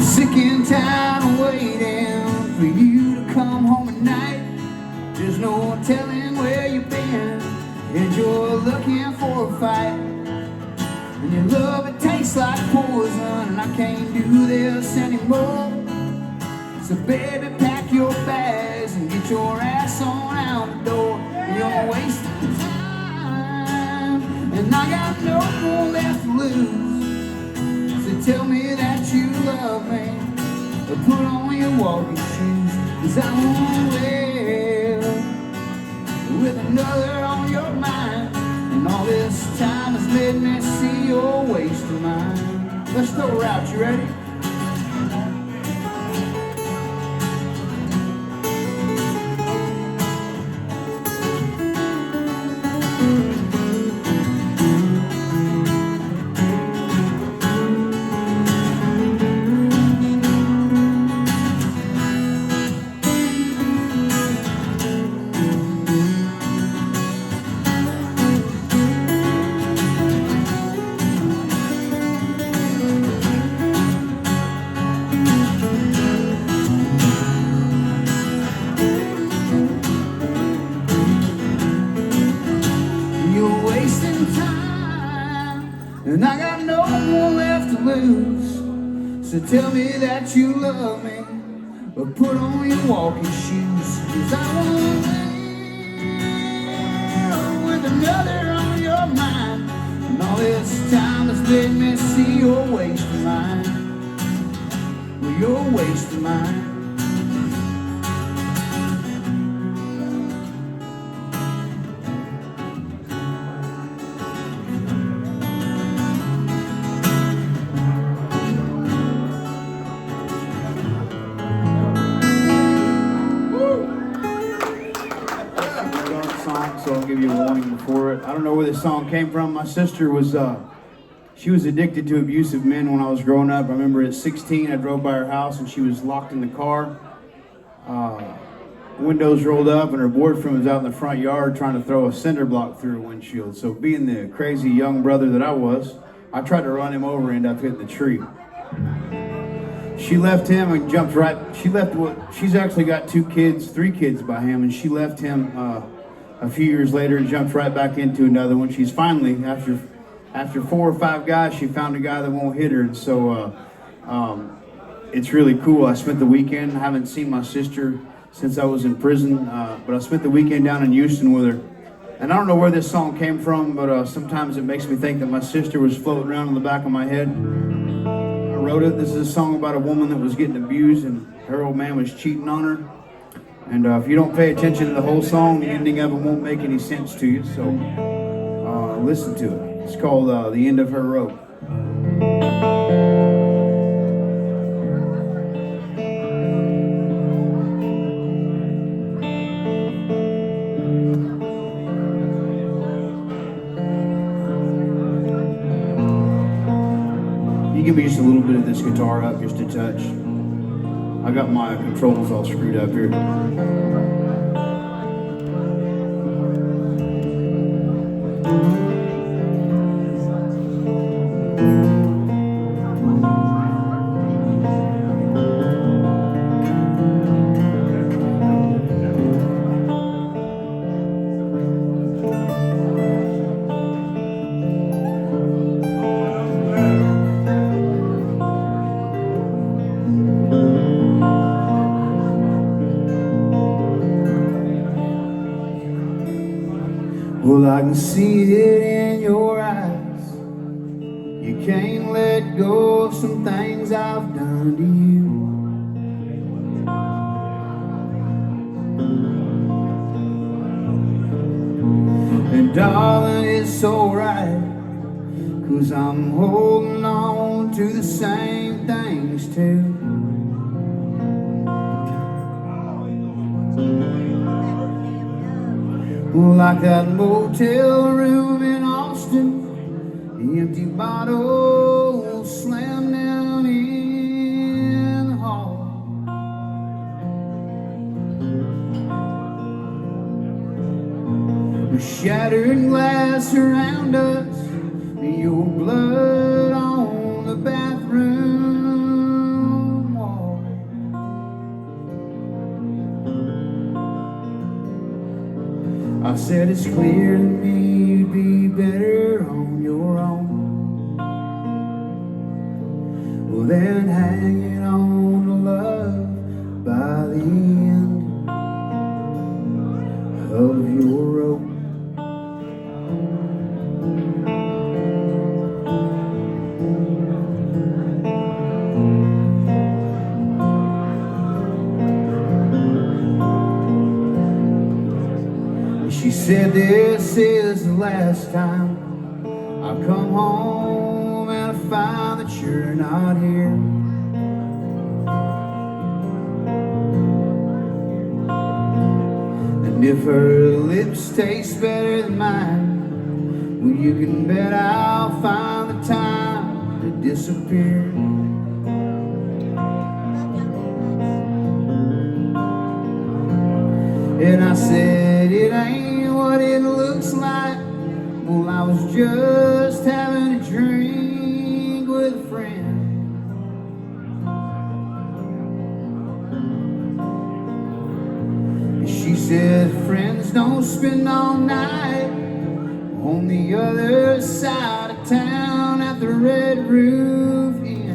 Sick and tired of waiting for you to come home at night. There's no telling where you've been, and you're looking for a fight. And your love, it tastes like poison, and I can't do this anymore. So baby, pack your bags and get your ass on out the door. You're wasting time, and I got no more left to lose. Tell me that you love me, or put on your walking shoes, 'cause I won't live with another on your mind. And all this time has made me see you're wasting mine. Let's throw her out, you ready? And I got no more left to lose. So tell me that you love me, or put on your walking shoes. 'Cause I won't live with another on your mind. And all this time has made me see you're wasting mine. you're wasting mine. Song, so I'll give you a warning before it. I don't know where this song came from. My sister was she was addicted to abusive men when I was growing up. I remember at 16 I drove by her house and she was locked in the car. Windows rolled up and her boyfriend was out in the front yard trying to throw a cinder block through her windshield. So being the crazy young brother that I was, I tried to run him over and ended up hitting the tree. She left him and jumped right. She's actually got 3 kids by him, and she left him a few years later and jumped right back into another one. She's finally, after 4 or 5 guys, she found a guy that won't hit her, and so it's really cool. I spent the weekend. I haven't seen my sister since I was in prison, but I spent the weekend down in Houston with her. And I don't know where this song came from, but sometimes it makes me think that my sister was floating around in the back of my head. I wrote it. This is a song about a woman that was getting abused and her old man was cheating on her. And if you don't pay attention to the whole song, the ending of it won't make any sense to you. So listen to it. It's called The End of Her Rope. You give me just a little bit of this guitar up, just a touch. I got my controls all screwed up here. Well, I can see it in your eyes. You can't let go of some things I've done to you. And darling, it's alright, 'cause I'm holding on to the same things too. Like that motel room in Austin, the empty bottle slammed down in the hall. The shattered glass around us, your blood on the bathroom wall. I said it's clear to me you'd be better on your own. Well, then hanging on to love by the end of your rope. She said this is the last time I've come home and I find that you're not here. And if her lips taste better than mine, well, you can bet I'll find the time to disappear. And I said it ain't what it looks like. Well, I was just having a drink with a friend. And she said friends don't spend all night on the other side of town at the Red Roof Inn.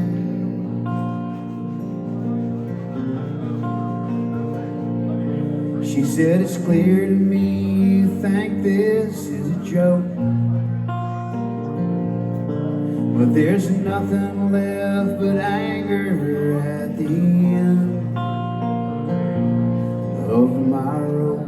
She said it's clear to me you think this is a joke, but there's nothing left but anger at at the end of my road.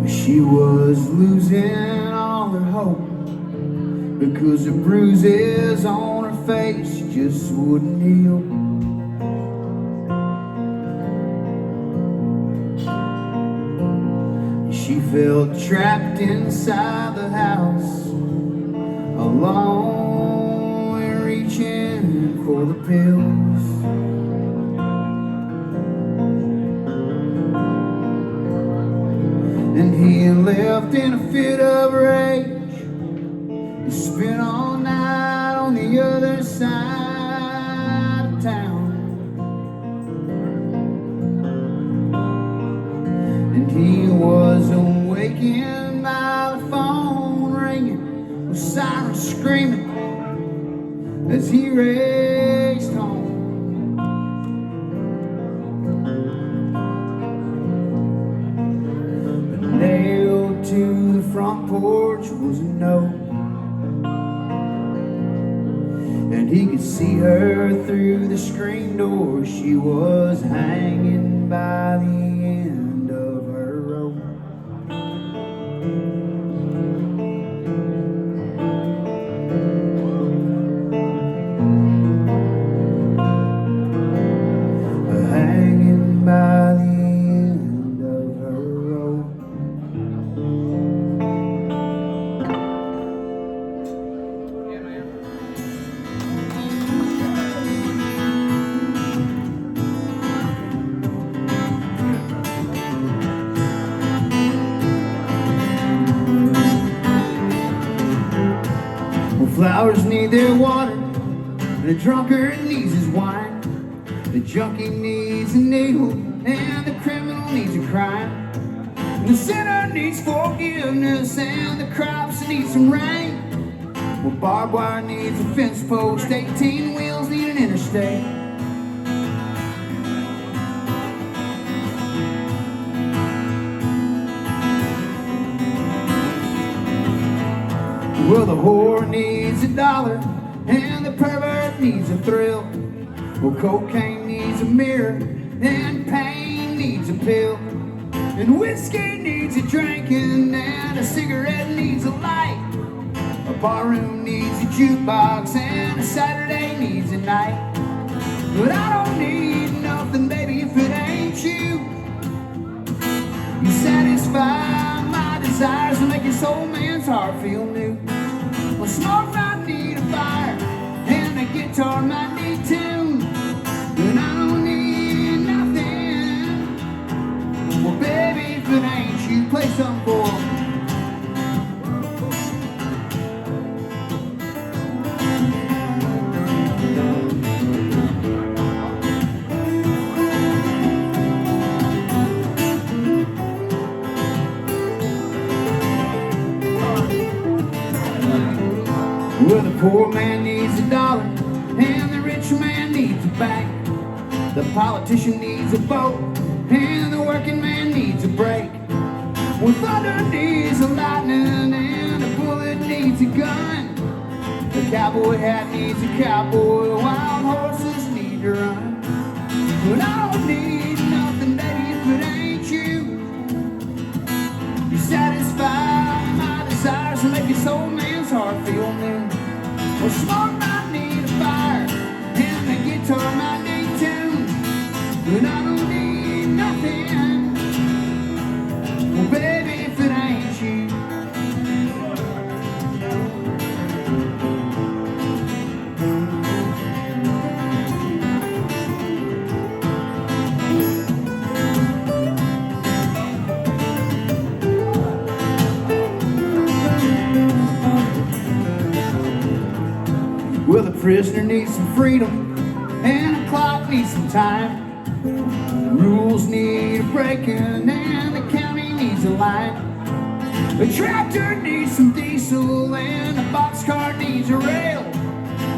She was losing all her hope because the bruises on her face just wouldn't heal. She felt trapped inside the house, alone and reaching for the pills. And he left in a fit of rage. He spent all night on the other side of town. And he was awakened by the phone ringing, with sirens screaming as he raced home. Nailed to the front porch was a note, and he could see her through the screen door. She was hanging by the end of her rope. Hanging by the end of her rope. Well, flowers need their water, and the drunkard needs his wine. The junkie needs a needle, and the criminal needs a crime. And the sinner needs forgiveness, and the crops need some rain. Well, barbed wire needs a fence post, 18 wheels need an interstate. Well, the whore needs a dollar, and the pervert needs a thrill. Well, cocaine needs a mirror, and pain needs a pill. And whiskey needs a drinking, and a cigarette needs a light. A barroom needs a jukebox, and a Saturday needs a night. But I don't need nothing, baby, if it ain't you. You satisfy my desires and make this old man's heart feel new. Well, smoke might need a fire, and a guitar might need tune. And I don't need nothing. Well, baby, if it ain't you, play something for me. Well, the poor man needs a dollar, and the rich man needs a bank. The politician needs a vote, and the working man needs a break. Well, thunder needs a lightning, and a bullet needs a gun. The cowboy hat needs a cowboy, wild horses need to run. But I don't need nothing, baby, if it ain't you. will make your soul man's heart feel new. Well, smoke might need a fire, and the guitar might need tune, but I don't need nothing. Well, baby, if it ain't you. Well, the prisoner needs some freedom, and the clock needs some time. The rules need a breaking, and the county needs a line. The tractor needs some diesel, and the boxcar needs a rail.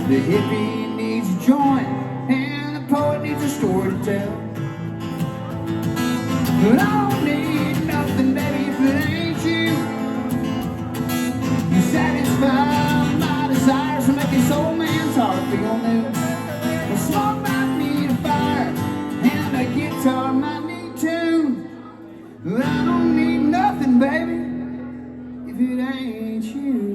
The hippie needs a joint, and the poet needs a story to tell. But I don't need nothing, baby, if it ain't you. You satisfy my desires to make your soul man's heart feel new. The smoke might need a fire, and a guitar might need tune. But I don't need nothing, baby, if it ain't you.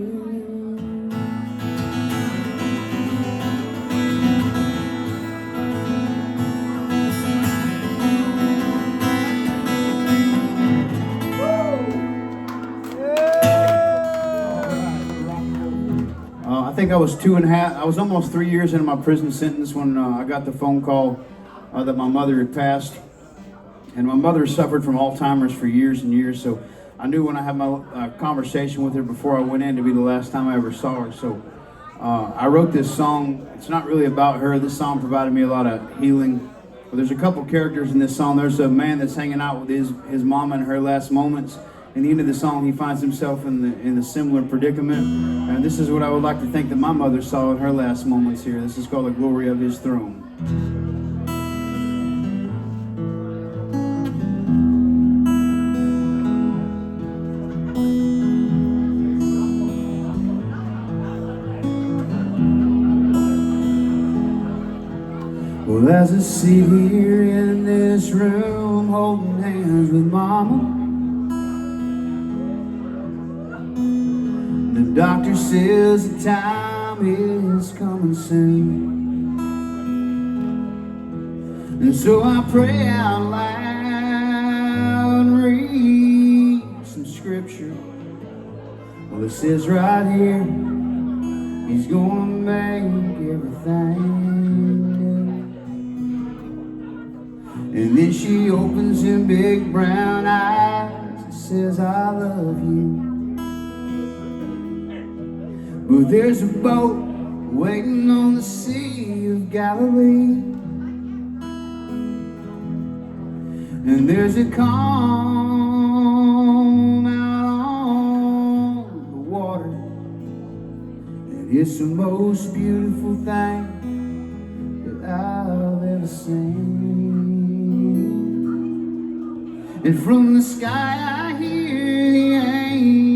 I think I was 2.5, I was almost 3 years into my prison sentence when I got the phone call that my mother had passed. And my mother suffered from Alzheimer's for years and years, so I knew when I had my conversation with her before I went in to be the last time I ever saw her. So I wrote this song. It's not really about her. This song provided me a lot of healing. But there's a couple characters in this song. There's a man that's hanging out with his mama in her last moments. In the end of the song, he finds himself in a similar predicament. And this is what I would like to think that my mother saw in her last moments here. This is called The Glory of His Throne. Well, as I sit here in this room holding hands with Mama, the doctor says the time is coming soon. And so I pray out loud and read some scripture. Well, it says right here, He's gonna make everything new. And then she opens them big brown eyes and says, I love you. But there's a boat waiting on the Sea of Galilee, and there's a calm out on the water, and it's the most beautiful thing that I've ever seen. And from the sky I hear the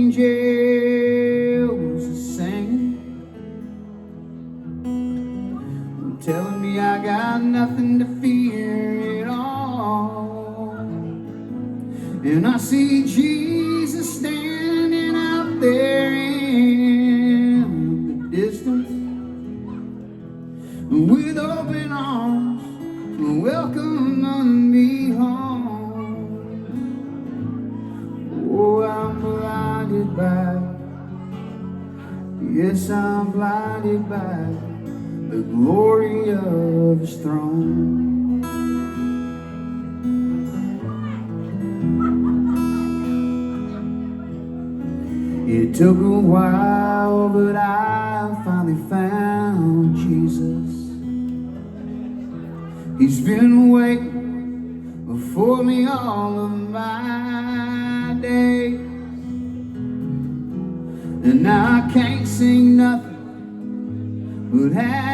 angels singing, telling me I got nothing to fear at all. And I see Jesus standing out there in the distance, with open arms, welcoming me home. Oh, I'm blinded by, yes, I'm blinded by the glory of His throne. It took a while, but I finally found Jesus. He's been waiting for me all of my days, and now I can't sing nothing but hallelujah.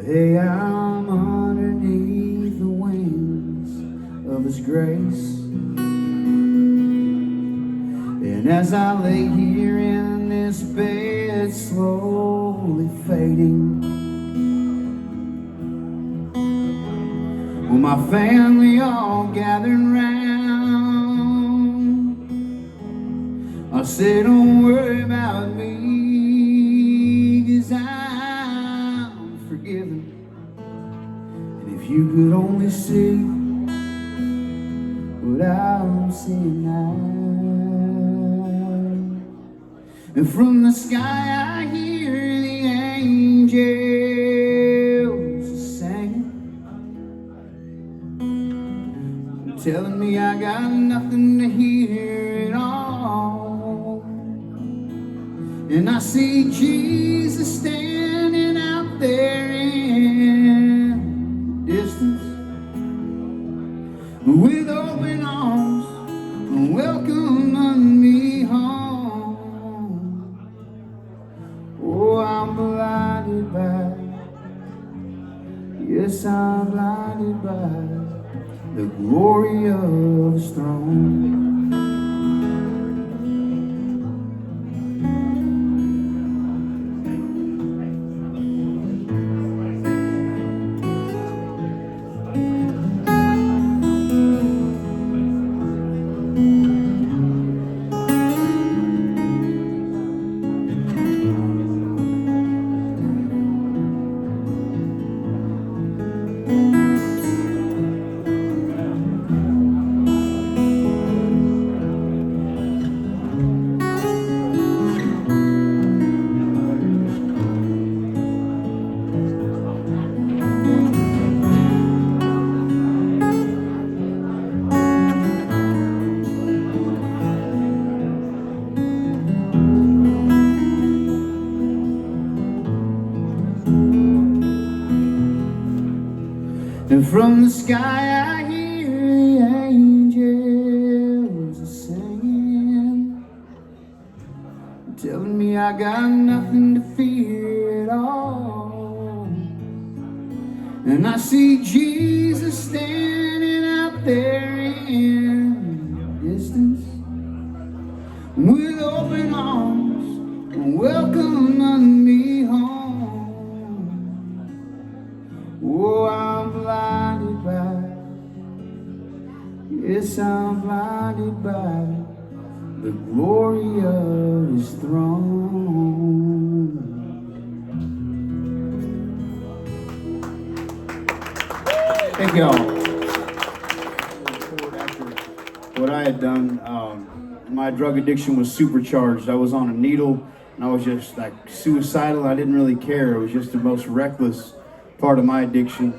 Hey, I'm underneath the wings of His grace. And as I lay here in this bed slowly fading, well, my family all gathered round, I said, don't worry about me, 'cause I'm forgiven. And if you could only see what I'm seeing now. And from the sky I hear the angels singing, telling me I got nothing to hear at all. And I see Jesus standing out there in the distance with open arms, welcoming me home. Oh, I'm blinded by, yes, I'm blinded by the glory of His throne. And from the sky I hear the angels singing, telling me I got nothing to fear at all. And I see Jesus standing out there in the distance with open arms, welcoming me home. Oh, I'm blinded by, yes, I'm blinded by the glory of His throne. Thank y'all. What I had done, my drug addiction was supercharged. I was on a needle and I was just like suicidal. I didn't really care. It was just the most reckless part of my addiction.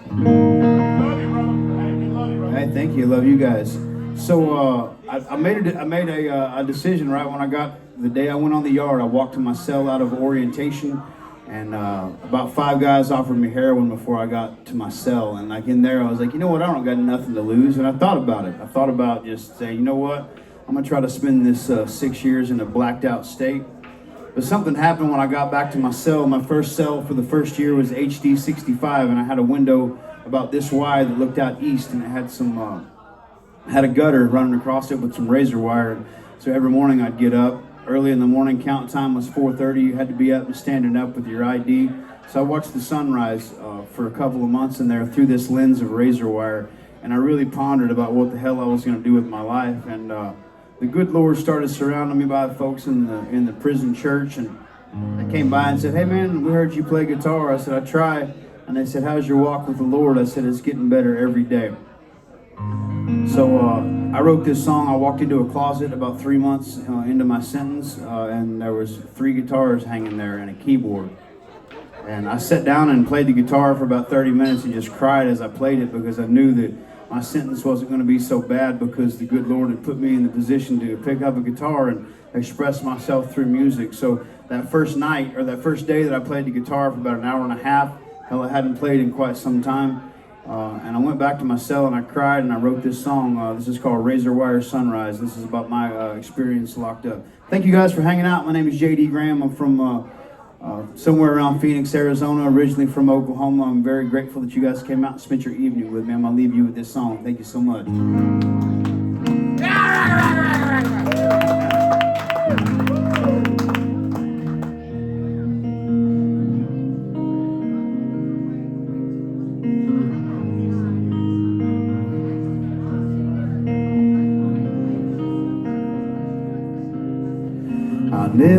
Hey, thank you. Love you guys. So I made a decision right when I got the day I went on the yard. I walked to my cell out of orientation, and about 5 guys offered me heroin before I got to my cell. And like in there, I was like, you know what? I don't got nothing to lose. And I thought about it. I thought about just saying, you know what? I'm gonna try to spend this 6 years in a blacked out state. But something happened when I got back to my cell. My first cell for the first year was HD 65, and I had a window about this wide that looked out east, and it had some had a gutter running across it with some razor wire. So every morning I'd get up early in the morning. Count time was 4:30. You had to be up and standing up with your ID. So I watched the sunrise for a couple of months in there through this lens of razor wire, and I really pondered about what the hell I was going to do with my life. And the good Lord started surrounding me by folks in the prison church, and they came by and said, "Hey man, we heard you play guitar." I said, "I try." And they said, "How's your walk with the Lord?" I said, "It's getting better every day." So I wrote this song. I walked into a closet about 3 months into my sentence, and there was 3 guitars hanging there and a keyboard. And I sat down and played the guitar for about 30 minutes and just cried as I played it, because I knew that my sentence wasn't going to be so bad, because the good Lord had put me in the position to pick up a guitar and express myself through music. So that first night, or that first day that I played the guitar for about an hour and a half, hell, I hadn't played in quite some time. And I went back to my cell and I cried, and I wrote this song. This is called Razor Wire Sunrise. This is about my experience locked up. Thank you guys for hanging out. My name is J.D. Graham. I'm from somewhere around Phoenix, Arizona, originally from Oklahoma. I'm very grateful that you guys came out and spent your evening with me. I'm going to leave you with this song. Thank you so much.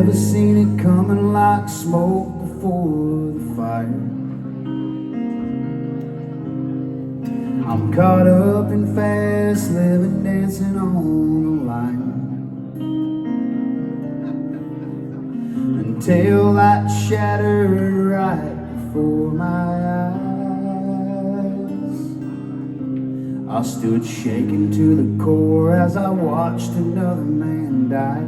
never seen it coming like smoke before the fire. I'm caught up in fast living, dancing on the line, until light shattered right before my eyes. I stood shaking to the core as I watched another man die,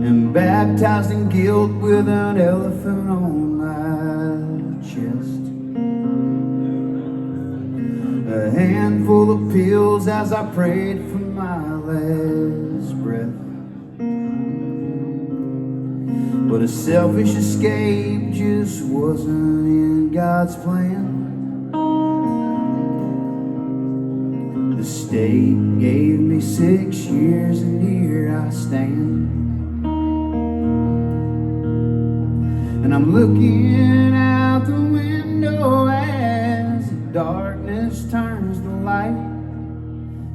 and baptized in guilt with an elephant on my chest. A handful of pills as I prayed for my last breath. But a selfish escape just wasn't in God's plan. The state gave me 6 years, and here I stand. And I'm looking out the window as the darkness turns to light,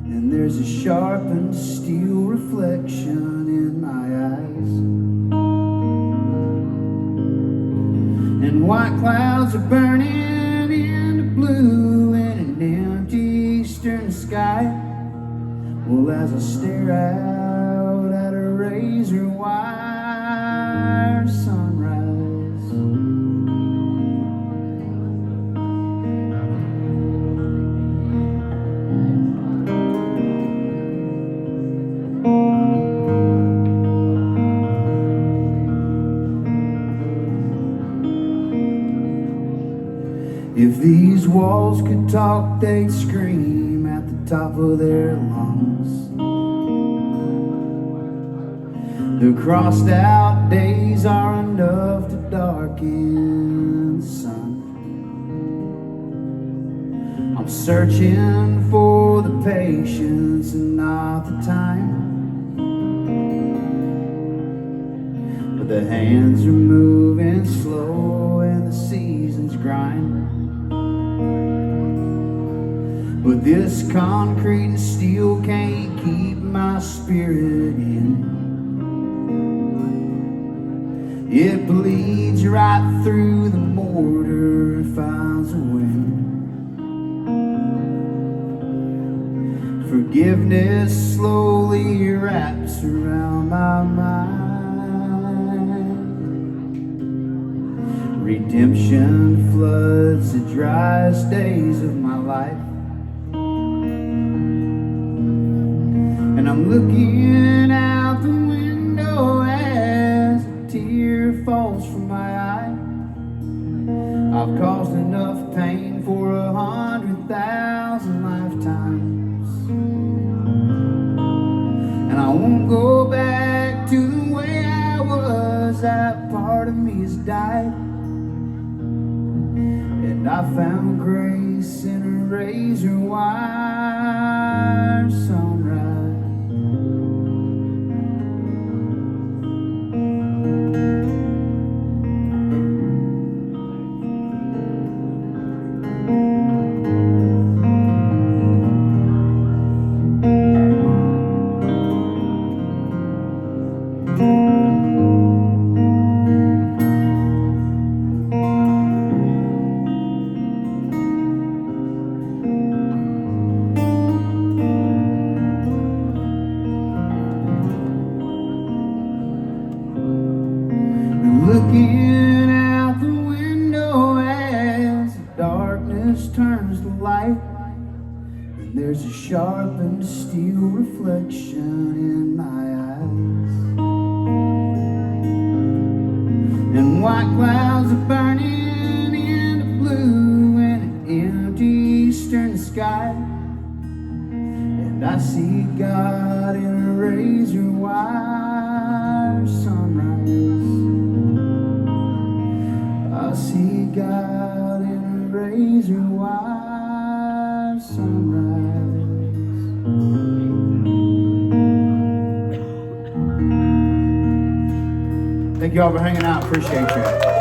and there's a sharp and steel reflection in my eyes. And white clouds are burning into blue in an empty eastern sky. Well, as I stare out at a razor wire sunrise, if these walls could talk, they'd scream at the top of their lungs. The crossed out days are enough to darken the sun. I'm searching for the patience and not the time, but the hands are moving slow and the seasons grind. But this concrete and steel can't keep my spirit in. It bleeds right through the mortar and finds a wind. Forgiveness slowly wraps around my mind. Redemption floods the driest days of my life. And I'm looking out the window as a tear falls from my eye. I've caused enough pain for 100,000 lifetimes, and I won't go back to the way I was. That part of me has died, and I found grace in a razor wire sunrise. Looking out the window as the darkness turns to light, and there's a sharp and steel reflection in my eyes. And white clouds are burning into blue in an empty eastern sky, and I see God in a razor wire sunrise. I see God in a razor wire sunrise. Thank you all for hanging out. Appreciate you.